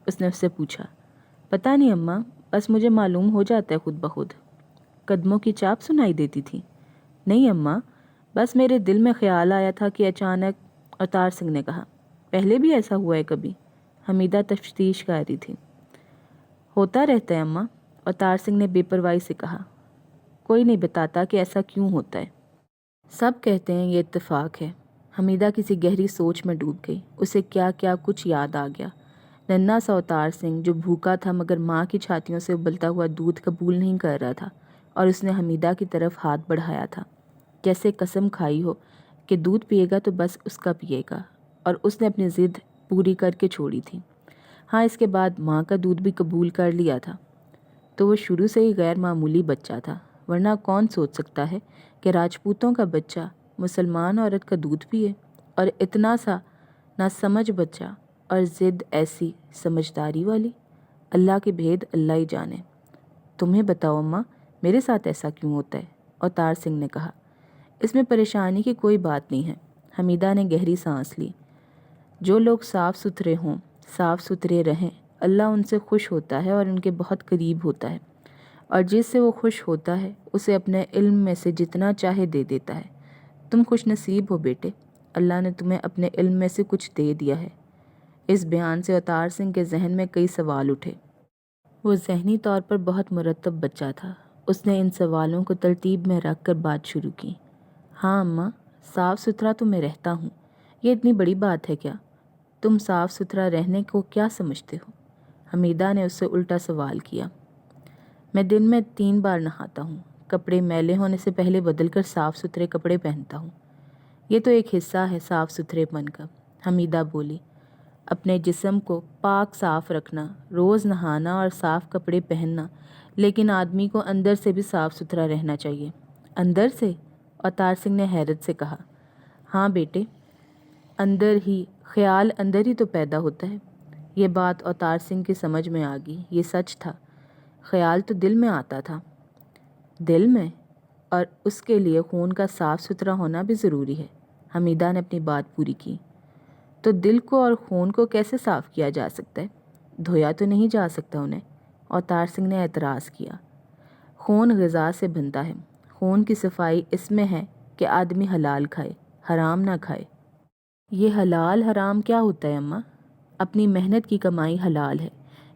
اس نے اس سے پوچھا۔ پتہ نہیں اماں، بس مجھے معلوم ہو جاتا ہے خود بخود۔ قدموں کی چاپ سنائی دیتی تھی؟ نہیں اماں، بس میرے دل میں خیال آیا تھا کہ اچانک۔ اوتار سنگھ نے کہا۔ پہلے بھی ایسا ہوا ہے کبھی؟ حمیدہ تفتیش کر رہی تھی۔ ہوتا رہتا ہے اماں، اوتار سنگھ نے بے پرواہی سے کہا۔ کوئی نہیں بتاتا کہ ایسا کیوں ہوتا ہے، سب کہتے ہیں یہ اتفاق ہے۔ حمیدہ کسی گہری سوچ میں ڈوب گئی۔ اسے کیا کیا کچھ یاد آ گیا۔ ننھا سا اوتار سنگھ جو بھوکا تھا مگر ماں کی چھاتیوں سے ابلتا ہوا دودھ قبول نہیں کر رہا تھا، اور اس نے حمیدہ کی طرف ہاتھ بڑھایا تھا، جیسے قسم کھائی ہو کہ دودھ پیے گا تو بس اس کا پیے گا، اور اس نے اپنی ضد پوری کر کے چھوڑی تھی۔ ہاں، اس کے بعد ماں کا دودھ بھی قبول کر لیا تھا، تو وہ شروع سے ہی غیر معمولی بچہ تھا، ورنہ کون سوچ سکتا ہے کہ راجپوتوں کا بچہ مسلمان عورت کا دودھ پیے، اور اتنا سا نہ سمجھ بچہ، اور ضد ایسی سمجھداری والی۔ اللہ کے بھید اللہ ہی جانے۔ تمہیں بتاؤ اماں، میرے ساتھ ایسا کیوں ہوتا ہے؟ اوتار سنگھ نے کہا۔ اس میں پریشانی کی کوئی بات نہیں ہے۔ حمیدہ نے گہری سانس لی۔ جو لوگ صاف ستھرے ہوں، صاف ستھرے رہیں، اللہ ان سے خوش ہوتا ہے اور ان کے بہت قریب ہوتا ہے، اور جس سے وہ خوش ہوتا ہے اسے اپنے علم میں سے جتنا چاہے دے دیتا ہے۔ تم خوش نصیب ہو بیٹے، اللہ نے تمہیں اپنے علم میں سے کچھ دے دیا ہے۔ اس بیان سے اوتار سنگھ کے ذہن میں کئی سوال اٹھے۔ وہ ذہنی طور پر بہت مرتب بچہ تھا۔ اس نے ان سوالوں کو ترتیب میں رکھ کر بات شروع کی۔ ہاں اماں، صاف ستھرا تو میں رہتا ہوں، یہ اتنی بڑی بات ہے کیا؟ تم صاف ستھرا رہنے کو کیا سمجھتے ہو؟ حمیدہ نے اس سے الٹا سوال کیا۔ میں دن میں 3 بار نہاتا ہوں، کپڑے میلے ہونے سے پہلے بدل کر صاف ستھرے کپڑے پہنتا ہوں۔ یہ تو ایک حصہ ہے صاف ستھرے پن کا، حمیدہ بولی۔ اپنے جسم کو پاک صاف رکھنا، روز نہانا اور صاف کپڑے پہننا، لیکن آدمی کو اندر سے بھی صاف ستھرا رہنا چاہیے۔ اندر سے؟ اوتار سنگھ نے حیرت سے کہا۔ ہاں بیٹے، اندر ہی، خیال اندر ہی تو پیدا ہوتا ہے۔ یہ بات اوتار سنگھ کی سمجھ میں آ گئی، یہ سچ تھا۔ خیال تو دل میں آتا تھا۔ دل میں؟ اور اس کے لیے خون کا صاف ستھرا ہونا بھی ضروری ہے۔ حمیدہ نے اپنی بات پوری کی۔ تو دل کو اور خون کو کیسے صاف کیا جا سکتا ہے؟ دھویا تو نہیں جا سکتا انہیں، اوتار سنگھ نے اعتراض کیا۔ خون غذا سے بنتا ہے، خون کی صفائی اس میں ہے کہ آدمی حلال کھائے، حرام نہ کھائے۔ یہ حلال حرام کیا ہوتا ہے اماں؟ اپنی محنت کی کمائی حلال ہے،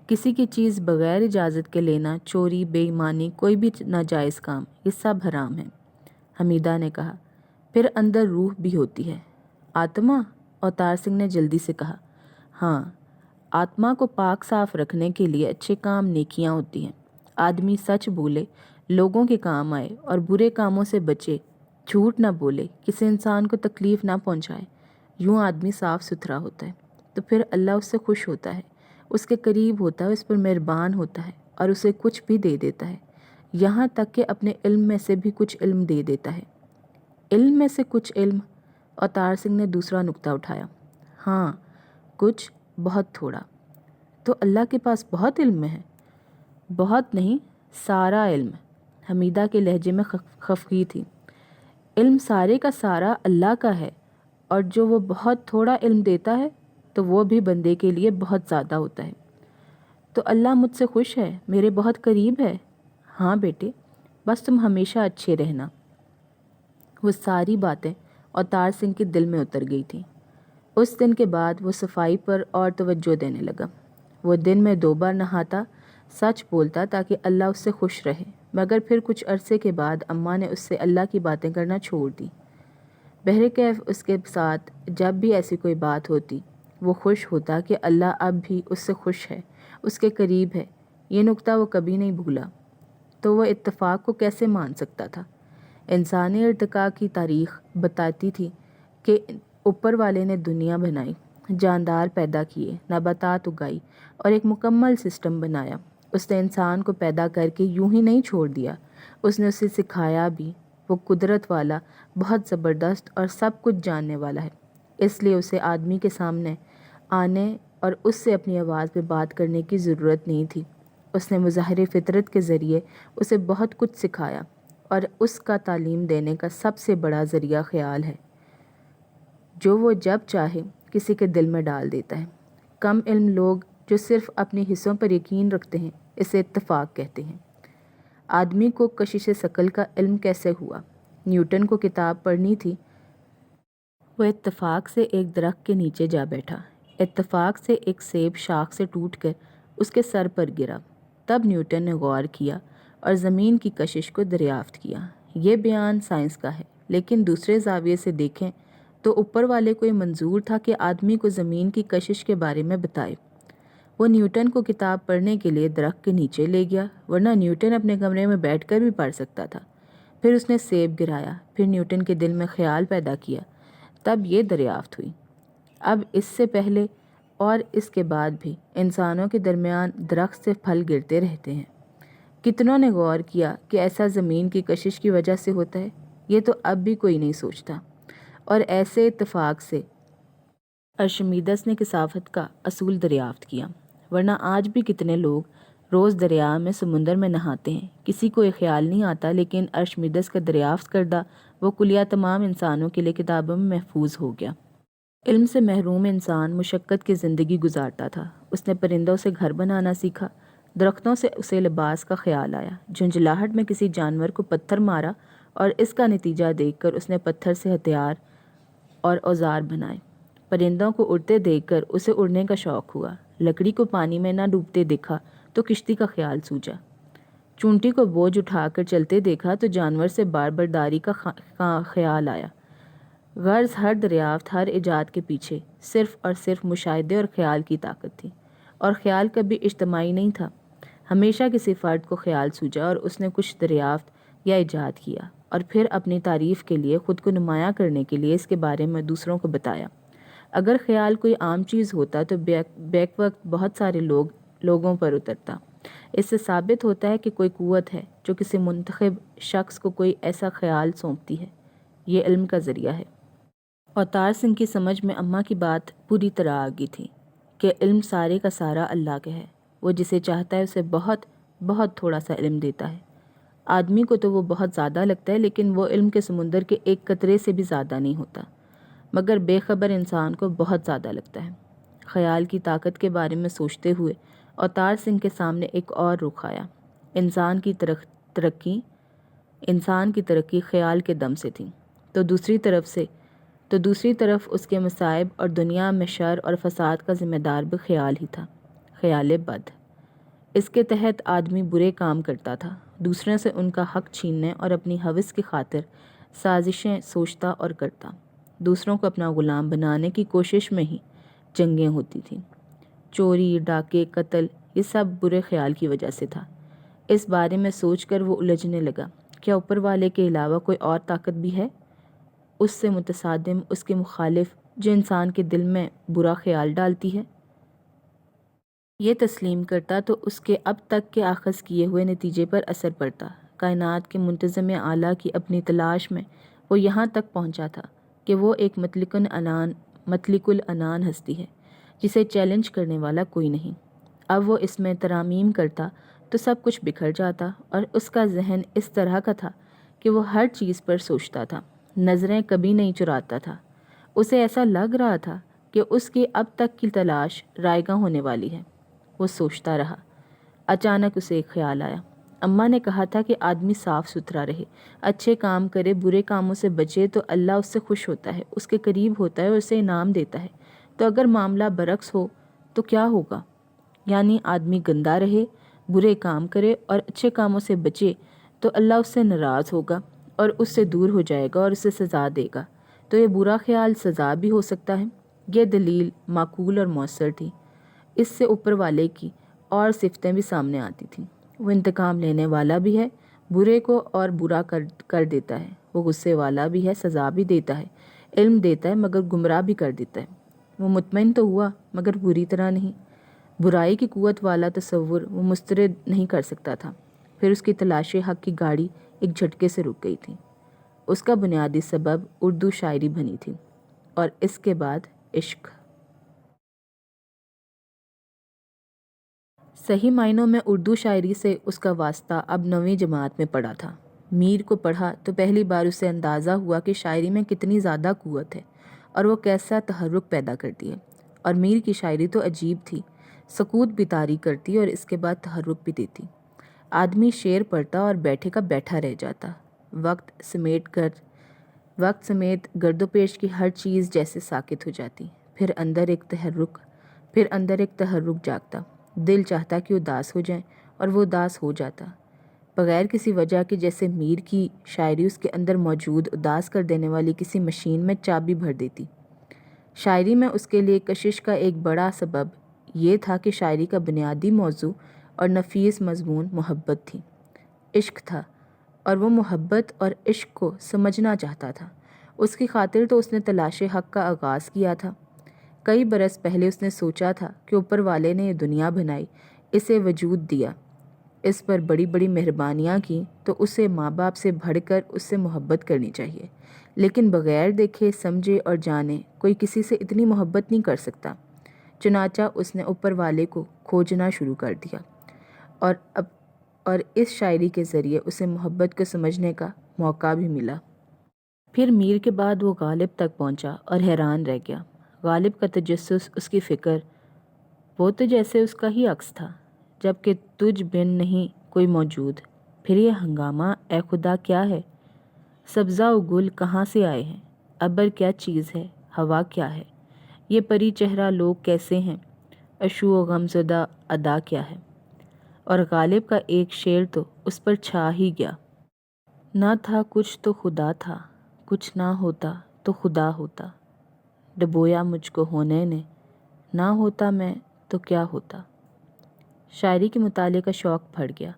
کسی کی چیز بغیر اجازت کے لینا، چوری، بے ایمانی، کوئی بھی ناجائز کام، یہ سب حرام ہے۔ حمیدہ نے کہا۔ پھر اندر روح بھی ہوتی ہے، آتما؟ اوتار سنگھ نے جلدی سے کہا۔ ہاں، آتما کو پاک صاف رکھنے کے لیے اچھے کام، نیکیاں ہوتی ہیں۔ آدمی سچ بولے، لوگوں کے کام آئے اور برے کاموں سے بچے، جھوٹ نہ بولے، کسی انسان کو تکلیف نہ پہنچائے، یوں آدمی صاف ستھرا ہوتا ہے، تو پھر اللہ اس سے خوش ہوتا ہے، اس کے قریب ہوتا ہے، اس پر مہربان ہوتا ہے، اور اسے کچھ بھی دے دیتا ہے، یہاں تک کہ اپنے علم میں سے بھی کچھ علم دے دیتا ہے۔ علم میں سے کچھ علم؟ اوتار سنگھ نے دوسرا نکتہ اٹھایا۔ ہاں، کچھ، بہت تھوڑا۔ تو اللہ کے پاس بہت علم ہے؟ بہت نہیں، سارا علم۔ حمیدہ کے لہجے میں خفگی تھی۔ علم سارے کا سارا اللہ کا ہے، اور جو وہ بہت تھوڑا علم دیتا ہے تو وہ بھی بندے کے لیے بہت زیادہ ہوتا ہے۔ تو اللہ مجھ سے خوش ہے، میرے بہت قریب ہے؟ ہاں بیٹے، بس تم ہمیشہ اچھے رہنا۔ وہ ساری باتیں اوتار سنگھ کے دل میں اتر گئی تھیں۔ اس دن کے بعد وہ صفائی پر اور توجہ دینے لگا۔ وہ دن میں 2 بار نہاتا، سچ بولتا تاکہ اللہ اس سے خوش رہے، مگر پھر کچھ عرصے کے بعد اماں نے اس سے اللہ کی باتیں کرنا چھوڑ دی۔ بہرکیف اس کے ساتھ جب بھی ایسی کوئی بات ہوتی، وہ خوش ہوتا کہ اللہ اب بھی اس سے خوش ہے، اس کے قریب ہے۔ یہ نکتہ وہ کبھی نہیں بھولا۔ تو وہ اتفاق کو کیسے مان سکتا تھا؟ انسانی ارتقاء کی تاریخ بتاتی تھی کہ اوپر والے نے دنیا بنائی، جاندار پیدا کیے، نباتات اگائی اور ایک مکمل سسٹم بنایا۔ اس نے انسان کو پیدا کر کے یوں ہی نہیں چھوڑ دیا، اس نے اسے سکھایا بھی۔ وہ قدرت والا، بہت زبردست اور سب کچھ جاننے والا ہے، اس لیے اسے آدمی کے سامنے آنے اور اس سے اپنی آواز میں بات کرنے کی ضرورت نہیں تھی۔ اس نے مظاہر فطرت کے ذریعے اسے بہت کچھ سکھایا، اور اس کا تعلیم دینے کا سب سے بڑا ذریعہ خیال ہے، جو وہ جب چاہے کسی کے دل میں ڈال دیتا ہے۔ کم علم لوگ جو صرف اپنے حصوں پر یقین رکھتے ہیں اسے اتفاق کہتے ہیں۔ آدمی کو کشش ثقل کا علم کیسے ہوا؟ نیوٹن کو کتاب پڑھنی تھی، وہ اتفاق سے ایک درخت کے نیچے جا بیٹھا۔ اتفاق سے ایک سیب شاخ سے ٹوٹ کر اس کے سر پر گرا۔ تب نیوٹن نے غور کیا اور زمین کی کشش کو دریافت کیا۔ یہ بیان سائنس کا ہے، لیکن دوسرے زاویے سے دیکھیں تو اوپر والے کو یہ منظور تھا کہ آدمی کو زمین کی کشش کے بارے میں بتائے۔ وہ نیوٹن کو کتاب پڑھنے کے لیے درخت کے نیچے لے گیا، ورنہ نیوٹن اپنے کمرے میں بیٹھ کر بھی پڑھ سکتا تھا۔ پھر اس نے سیب گرایا، پھر نیوٹن کے دل میں خیال پیدا کیا، تب یہ دریافت ہوئی۔ اب اس سے پہلے اور اس کے بعد بھی انسانوں کے درمیان درخت سے پھل گرتے رہتے ہیں۔ کتنوں نے غور کیا کہ ایسا زمین کی کشش کی وجہ سے ہوتا ہے؟ یہ تو اب بھی کوئی نہیں سوچتا۔ اور ایسے اتفاق سے ارشمیدس نے کثافت کا اصول دریافت کیا، ورنہ آج بھی کتنے لوگ روز دریا میں، سمندر میں نہاتے ہیں، کسی کو یہ خیال نہیں آتا، لیکن ارشمیدس کا دریافت کردہ وہ کلیہ تمام انسانوں کے لیے کتابوں میں محفوظ ہو گیا۔ علم سے محروم انسان مشقت کی زندگی گزارتا تھا۔ اس نے پرندوں سے گھر بنانا سیکھا، درختوں سے اسے لباس کا خیال آیا، جھنجھلاہٹ میں کسی جانور کو پتھر مارا اور اس کا نتیجہ دیکھ کر اس نے پتھر سے ہتھیار اور اوزار بنائے۔ پرندوں کو اڑتے دیکھ کر اسے اڑنے کا شوق ہوا، لکڑی کو پانی میں نہ ڈوبتے دیکھا تو کشتی کا خیال سوچا، چونٹی کو بوجھ اٹھا کر چلتے دیکھا تو جانور سے بار برداری کا خیال آیا۔ غرض ہر دریافت، ہر ایجاد کے پیچھے صرف اور صرف مشاہدے اور خیال کی طاقت تھی، اور خیال کبھی اجتماعی نہیں تھا۔ ہمیشہ کسی فرد کو خیال سوچا اور اس نے کچھ دریافت یا ایجاد کیا، اور پھر اپنی تعریف کے لیے، خود کو نمایاں کرنے کے لیے اس کے بارے میں دوسروں کو بتایا۔ اگر خیال کوئی عام چیز ہوتا تو بیک وقت بہت سارے لوگوں پر اترتا۔ اس سے ثابت ہوتا ہے کہ کوئی قوت ہے جو کسی منتخب شخص کو کوئی ایسا خیال سونپتی ہے۔ یہ علم کا ذریعہ ہے۔ اوتار سنگھ کی سمجھ میں اماں کی بات پوری طرح آ گئی تھی کہ علم سارے کا سارا اللہ کا ہے۔ وہ جسے چاہتا ہے اسے بہت بہت تھوڑا سا علم دیتا ہے۔ آدمی کو تو وہ بہت زیادہ لگتا ہے، لیکن وہ علم کے سمندر کے ایک قطرے سے بھی زیادہ نہیں ہوتا، مگر بے خبر انسان کو بہت زیادہ لگتا ہے۔ خیال کی طاقت کے بارے میں سوچتے ہوئے اوتار سنگھ کے سامنے ایک اور رخ آیا۔ انسان کی ترقی خیال کے دم سے تھی، تو دوسری طرف اس کے مصائب اور دنیا میں شر اور فساد کا ذمہ دار بھی خیال ہی تھا، خیال بد۔ اس کے تحت آدمی برے کام کرتا تھا، دوسروں سے ان کا حق چھیننے اور اپنی ہوس کی خاطر سازشیں سوچتا اور کرتا۔ دوسروں کو اپنا غلام بنانے کی کوشش میں ہی جنگیں ہوتی تھیں۔ چوری، ڈاکے، قتل، یہ سب برے خیال کی وجہ سے تھا۔ اس بارے میں سوچ کر وہ الجھنے لگا، کیا اوپر والے کے علاوہ کوئی اور طاقت بھی ہے، اس سے متصادم، اس کے مخالف، جو انسان کے دل میں برا خیال ڈالتی ہے؟ یہ تسلیم کرتا تو اس کے اب تک کے آخذ کیے ہوئے نتیجے پر اثر پڑتا۔ کائنات کے منتظم اعلیٰ کی اپنی تلاش میں وہ یہاں تک پہنچا تھا کہ وہ ایک مطلق العنان ہستی ہے جسے چیلنج کرنے والا کوئی نہیں۔ اب وہ اس میں ترامیم کرتا تو سب کچھ بکھر جاتا، اور اس کا ذہن اس طرح کا تھا کہ وہ ہر چیز پر سوچتا تھا، نظریں کبھی نہیں چراتا تھا۔ اسے ایسا لگ رہا تھا کہ اس کی اب تک کی تلاش رائگاں ہونے والی ہے۔ وہ سوچتا رہا۔ اچانک اسے ایک خیال آیا۔ اماں نے کہا تھا کہ آدمی صاف ستھرا رہے، اچھے کام کرے، برے کاموں سے بچے تو اللہ اس سے خوش ہوتا ہے، اس کے قریب ہوتا ہے اور اسے انعام دیتا ہے۔ تو اگر معاملہ برعکس ہو تو کیا ہوگا؟ یعنی آدمی گندا رہے، برے کام کرے اور اچھے کاموں سے بچے تو اللہ اس سے ناراض ہوگا اور اس سے دور ہو جائے گا اور اسے سزا دے گا۔ تو یہ برا خیال سزا بھی ہو سکتا ہے۔ یہ دلیل معقول اور مؤثر تھی۔ اس سے اوپر والے کی اور صفتیں بھی سامنے آتی تھیں۔ وہ انتقام لینے والا بھی ہے، برے کو اور برا کر دیتا ہے۔ وہ غصے والا بھی ہے، سزا بھی دیتا ہے، علم دیتا ہے مگر گمراہ بھی کر دیتا ہے۔ وہ مطمئن تو ہوا مگر بری طرح نہیں۔ برائی کی قوت والا تصور وہ مسترد نہیں کر سکتا تھا۔ پھر اس کی تلاش حق کی گاڑی ایک جھٹکے سے رک گئی تھی۔ اس کا بنیادی سبب اردو شاعری بنی تھی اور اس کے بعد عشق۔ صحیح معنوں میں اردو شاعری سے اس کا واسطہ اب 9ویں جماعت میں پڑا تھا۔ میر کو پڑھا تو پہلی بار اسے اندازہ ہوا کہ شاعری میں کتنی زیادہ قوت ہے اور وہ کیسا تحرک پیدا کرتی ہے۔ اور میر کی شاعری تو عجیب تھی، سکوت بھی طاری کرتی اور اس کے بعد تحرک بھی دیتی۔ آدمی شعر پڑھتا اور بیٹھے کا بیٹھا رہ جاتا، وقت سمیت گرد و پیش کی ہر چیز جیسے ساکت ہو جاتی۔ پھر اندر ایک تحرک جاگتا، دل چاہتا کہ اداس ہو جائیں اور وہ اداس ہو جاتا، بغیر کسی وجہ کے، جیسے میر کی شاعری اس کے اندر موجود اداس کر دینے والی کسی مشین میں چابی بھر دیتی۔ شاعری میں اس کے لیے کشش کا ایک بڑا سبب یہ تھا کہ شاعری کا بنیادی موضوع اور نفیس مضمون محبت تھی، عشق تھا، اور وہ محبت اور عشق کو سمجھنا چاہتا تھا۔ اس کی خاطر تو اس نے تلاش حق کا آغاز کیا تھا۔ کئی برس پہلے اس نے سوچا تھا کہ اوپر والے نے یہ دنیا بنائی، اسے وجود دیا، اس پر بڑی بڑی مہربانیاں کی، تو اسے ماں باپ سے بڑھ کر اس سے محبت کرنی چاہیے، لیکن بغیر دیکھے سمجھے اور جانے کوئی کسی سے اتنی محبت نہیں کر سکتا۔ چنانچہ اس نے اوپر والے کو کھوجنا شروع کر دیا، اور اس شاعری کے ذریعے اسے محبت کو سمجھنے کا موقع بھی ملا۔ پھر میر کے بعد وہ غالب تک پہنچا اور حیران رہ گیا۔ غالب کا تجسس، اس کی فکر، وہ تو جیسے اس کا ہی عکس تھا، جبکہ تجھ بن نہیں کوئی موجود۔ پھر یہ ہنگامہ اے خدا کیا ہے؟ سبزہ و گل کہاں سے آئے ہیں؟ ابر کیا چیز ہے؟ ہوا کیا ہے؟ یہ پری چہرہ لوگ کیسے ہیں؟ اشو و غم زدہ ادا کیا ہے؟ اور غالب کا ایک شعر تو اس پر چھا ہی گیا۔ نہ تھا کچھ تو خدا تھا، کچھ نہ ہوتا تو خدا ہوتا، ڈبویا مجھ کو ہونے نے، نہ ہوتا میں تو کیا ہوتا۔ شاعری کے مطالعے کا شوق پھڑ گیا،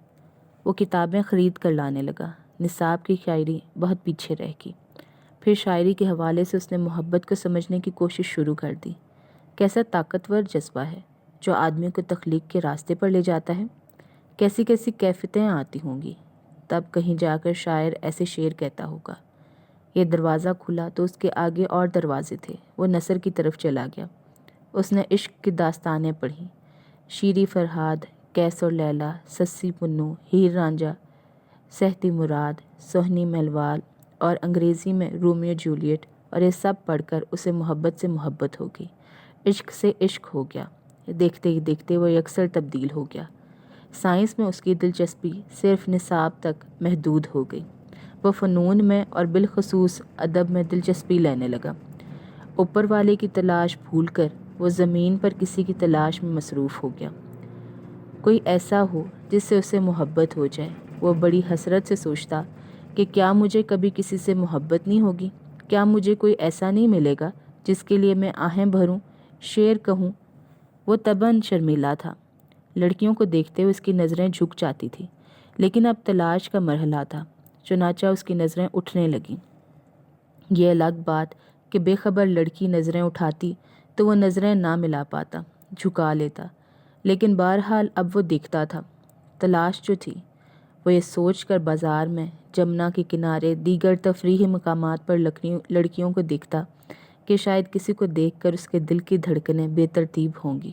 وہ کتابیں خرید کر لانے لگا۔ نصاب کی شاعری بہت پیچھے رہ گئی۔ پھر شاعری کے حوالے سے اس نے محبت کو سمجھنے کی کوشش شروع کر دی۔ کیسا طاقتور جذبہ ہے جو آدمی کو تخلیق کے راستے پر لے جاتا ہے۔ کیسی کیسی کیفیتیں آتی ہوں گی، تب کہیں جا کر شاعر ایسے شعر کہتا ہوگا۔ یہ دروازہ کھلا تو اس کے آگے اور دروازے تھے، وہ نثر کی طرف چلا گیا۔ اس نے عشق کی داستانیں پڑھیں، شیری فرہاد، قیس اور لیلی، سسی پنو، ہیر رانجھا، سہتی مراد، سوہنی مہلوال، اور انگریزی میں رومیو جولیٹ، اور یہ سب پڑھ کر اسے محبت سے محبت ہو گئی، عشق سے عشق ہو گیا۔ دیکھتے ہی دیکھتے وہ یکسر تبدیل ہو گیا۔ سائنس میں اس کی دلچسپی صرف نصاب تک محدود ہو گئی۔ وہ فنون میں اور بالخصوص ادب میں دلچسپی لینے لگا۔ اوپر والے کی تلاش بھول کر وہ زمین پر کسی کی تلاش میں مصروف ہو گیا۔ کوئی ایسا ہو جس سے اسے محبت ہو جائے۔ وہ بڑی حسرت سے سوچتا کہ کیا مجھے کبھی کسی سے محبت نہیں ہوگی؟ کیا مجھے کوئی ایسا نہیں ملے گا جس کے لیے میں آہیں بھروں، شعر کہوں؟ وہ طبعاً شرمیلا تھا، لڑکیوں کو دیکھتے ہوئے اس کی نظریں جھک جاتی تھیں، لیکن اب تلاش کا مرحلہ تھا، چنانچہ اس کی نظریں اٹھنے لگیں۔ یہ الگ بات کہ بے خبر لڑکی نظریں اٹھاتی تو وہ نظریں نہ ملا پاتا، جھکا لیتا، لیکن بہرحال اب وہ دیکھتا تھا۔ تلاش جو تھی وہ یہ سوچ کر بازار میں، جمنا کے کنارے، دیگر تفریحی مقامات پر لڑکیوں کو دیکھتا کہ شاید کسی کو دیکھ کر اس کے دل کی دھڑکنیں بے ترتیب ہوں گی،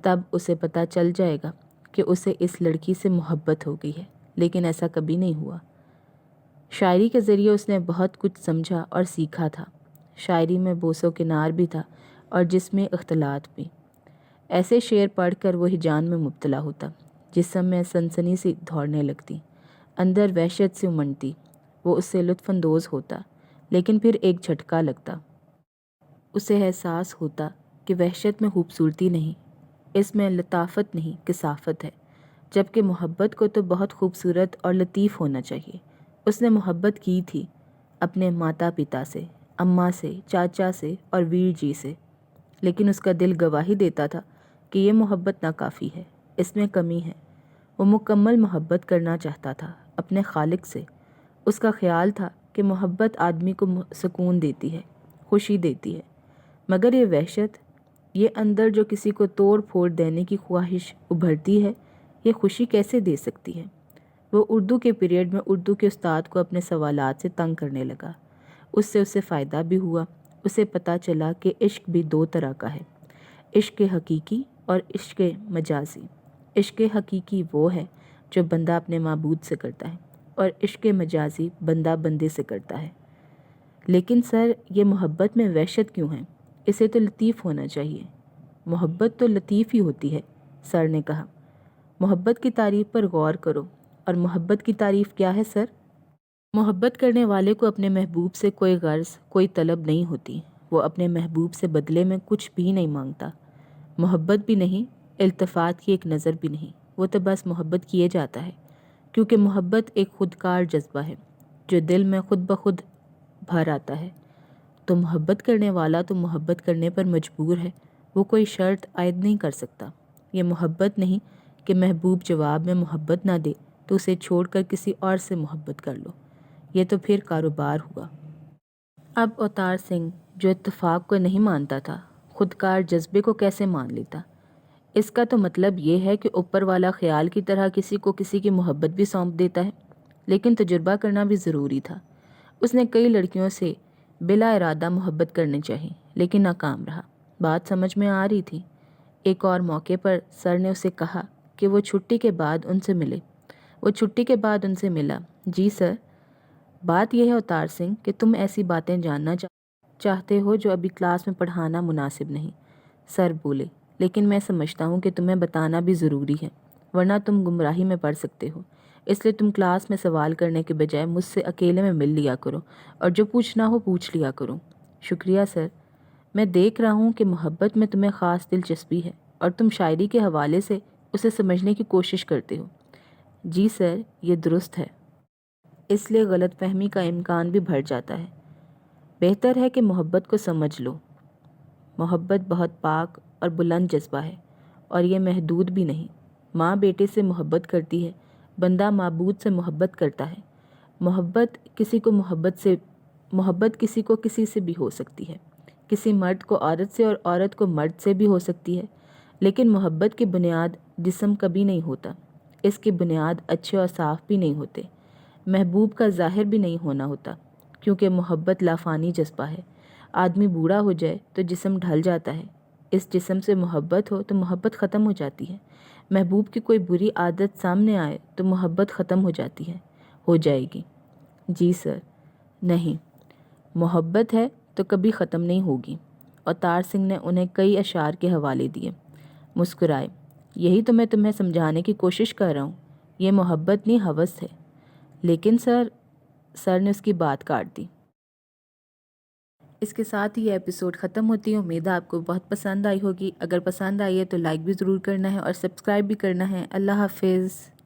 تب اسے پتہ چل جائے گا کہ اسے اس لڑکی سے محبت ہو گئی ہے، لیکن ایسا کبھی نہیں ہوا۔ شاعری کے ذریعے اس نے بہت کچھ سمجھا اور سیکھا تھا۔ شاعری میں بوس و کنار بھی تھا اور جسمی اختلاط بھی۔ ایسے شعر پڑھ کر وہ ہیجان میں مبتلا ہوتا، جسم میں سنسنی سی دوڑنے لگتی، اندر وحشت سے امنڈتی۔ وہ اس سے لطف اندوز ہوتا، لیکن پھر ایک جھٹکا لگتا۔ اسے احساس ہوتا کہ وحشت میں خوبصورتی نہیں، اس میں لطافت نہیں، کثافت ہے، جبکہ محبت کو تو بہت خوبصورت اور لطیف ہونا چاہیے۔ اس نے محبت کی تھی اپنے ماتا پتا سے، اماں سے، چاچا سے اور ویر جی سے، لیکن اس کا دل گواہی دیتا تھا کہ یہ محبت ناکافی ہے، اس میں کمی ہے۔ وہ مکمل محبت کرنا چاہتا تھا اپنے خالق سے۔ اس کا خیال تھا کہ محبت آدمی کو سکون دیتی ہے، خوشی دیتی ہے، مگر یہ وحشت، یہ اندر جو کسی کو توڑ پھوڑ دینے کی خواہش ابھرتی ہے، یہ خوشی کیسے دے سکتی ہے؟ وہ اردو کے پیریڈ میں اردو کے استاد کو اپنے سوالات سے تنگ کرنے لگا۔ اس سے اسے فائدہ بھی ہوا۔ اسے پتہ چلا کہ عشق بھی دو طرح کا ہے، عشق حقیقی اور عشق مجازی۔ عشق حقیقی وہ ہے جو بندہ اپنے معبود سے کرتا ہے، اور عشق مجازی بندہ بندے سے کرتا ہے۔ لیکن سر، یہ محبت میں وحشت کیوں ہے؟ اسے تو لطیف ہونا چاہیے۔ محبت تو لطیف ہی ہوتی ہے، سر نے کہا۔ محبت کی تعریف پر غور کرو۔ اور محبت کی تعریف کیا ہے سر؟ محبت کرنے والے کو اپنے محبوب سے کوئی غرض، کوئی طلب نہیں ہوتی۔ وہ اپنے محبوب سے بدلے میں کچھ بھی نہیں مانگتا۔ محبت بھی نہیں، التفات کی ایک نظر بھی نہیں، وہ تو بس محبت کیے جاتا ہے، کیونکہ محبت ایک خودکار جذبہ ہے جو دل میں خود بخود بھر آتا ہے۔ تو محبت کرنے والا تو محبت کرنے پر مجبور ہے، وہ کوئی شرط عائد نہیں کر سکتا۔ یہ محبت نہیں کہ محبوب جواب میں محبت نہ دے تو اسے چھوڑ کر کسی اور سے محبت کر لو، یہ تو پھر کاروبار ہوا۔ اب اوتار سنگھ، جو اتفاق کو نہیں مانتا تھا، خودکار جذبے کو کیسے مان لیتا؟ اس کا تو مطلب یہ ہے کہ اوپر والا خیال کی طرح کسی کو کسی کی محبت بھی سونپ دیتا ہے۔ لیکن تجربہ کرنا بھی ضروری تھا۔ اس نے کئی لڑکیوں سے بلا ارادہ محبت کرنی چاہی، لیکن ناکام رہا۔ بات سمجھ میں آ رہی تھی۔ ایک اور موقع پر سر نے اسے کہا کہ وہ چھٹی کے بعد ان سے ملے۔ وہ چھٹی کے بعد ان سے ملا۔ جی سر، بات یہ ہے اوتار سنگھ کہ تم ایسی باتیں جاننا چاہتے ہو جو ابھی کلاس میں پڑھانا مناسب نہیں۔ سر بولے، لیکن میں سمجھتا ہوں کہ تمہیں بتانا بھی ضروری ہے، ورنہ تم گمراہی میں پڑ سکتے ہو۔ اس لیے تم کلاس میں سوال کرنے کے بجائے مجھ سے اکیلے میں مل لیا کرو، اور جو پوچھنا ہو پوچھ لیا کرو۔ شکریہ سر، میں دیکھ رہا ہوں کہ محبت میں تمہیں خاص دلچسپی ہے، اور تم شاعری کے حوالے سے اسے سمجھنے کی کوشش کرتے ہو۔ جی سر، یہ درست ہے۔ اس لیے غلط فہمی کا امکان بھی بڑھ جاتا ہے۔ بہتر ہے کہ محبت کو سمجھ لو۔ محبت بہت پاک اور بلند جذبہ ہے، اور یہ محدود بھی نہیں۔ ماں بیٹے سے محبت کرتی ہے، بندہ معبود سے محبت کرتا ہے۔ محبت کسی کو کسی سے بھی ہو سکتی ہے، کسی مرد کو عورت سے اور عورت کو مرد سے بھی ہو سکتی ہے، لیکن محبت کی بنیاد جسم کبھی نہیں ہوتا، اس کی بنیاد اچھے اور صاف بھی نہیں ہوتے، محبوب کا ظاہر بھی نہیں ہونا ہوتا، کیونکہ محبت لافانی جذبہ ہے۔ آدمی بوڑھا ہو جائے تو جسم ڈھل جاتا ہے، اس جسم سے محبت ہو تو محبت ختم ہو جاتی ہے۔ محبوب کی کوئی بری عادت سامنے آئے تو محبت ختم ہو جاتی ہے، ہو جائے گی۔ جی سر، نہیں، محبت ہے تو کبھی ختم نہیں ہوگی۔ اوتار سنگھ نے انہیں کئی اشعار کے حوالے دیے۔ مسکرائے۔ یہی تو میں تمہیں سمجھانے کی کوشش کر رہا ہوں، یہ محبت نہیں، ہوس ہے۔ لیکن سر نے اس کی بات کاٹ دی۔ اس کے ساتھ ہی یہ ایپیسوڈ ختم ہوتی ہے۔ امید ہے آپ کو بہت پسند آئی ہوگی۔ اگر پسند آئی ہے تو لائک بھی ضرور کرنا ہے اور سبسکرائب بھی کرنا ہے۔ اللہ حافظ۔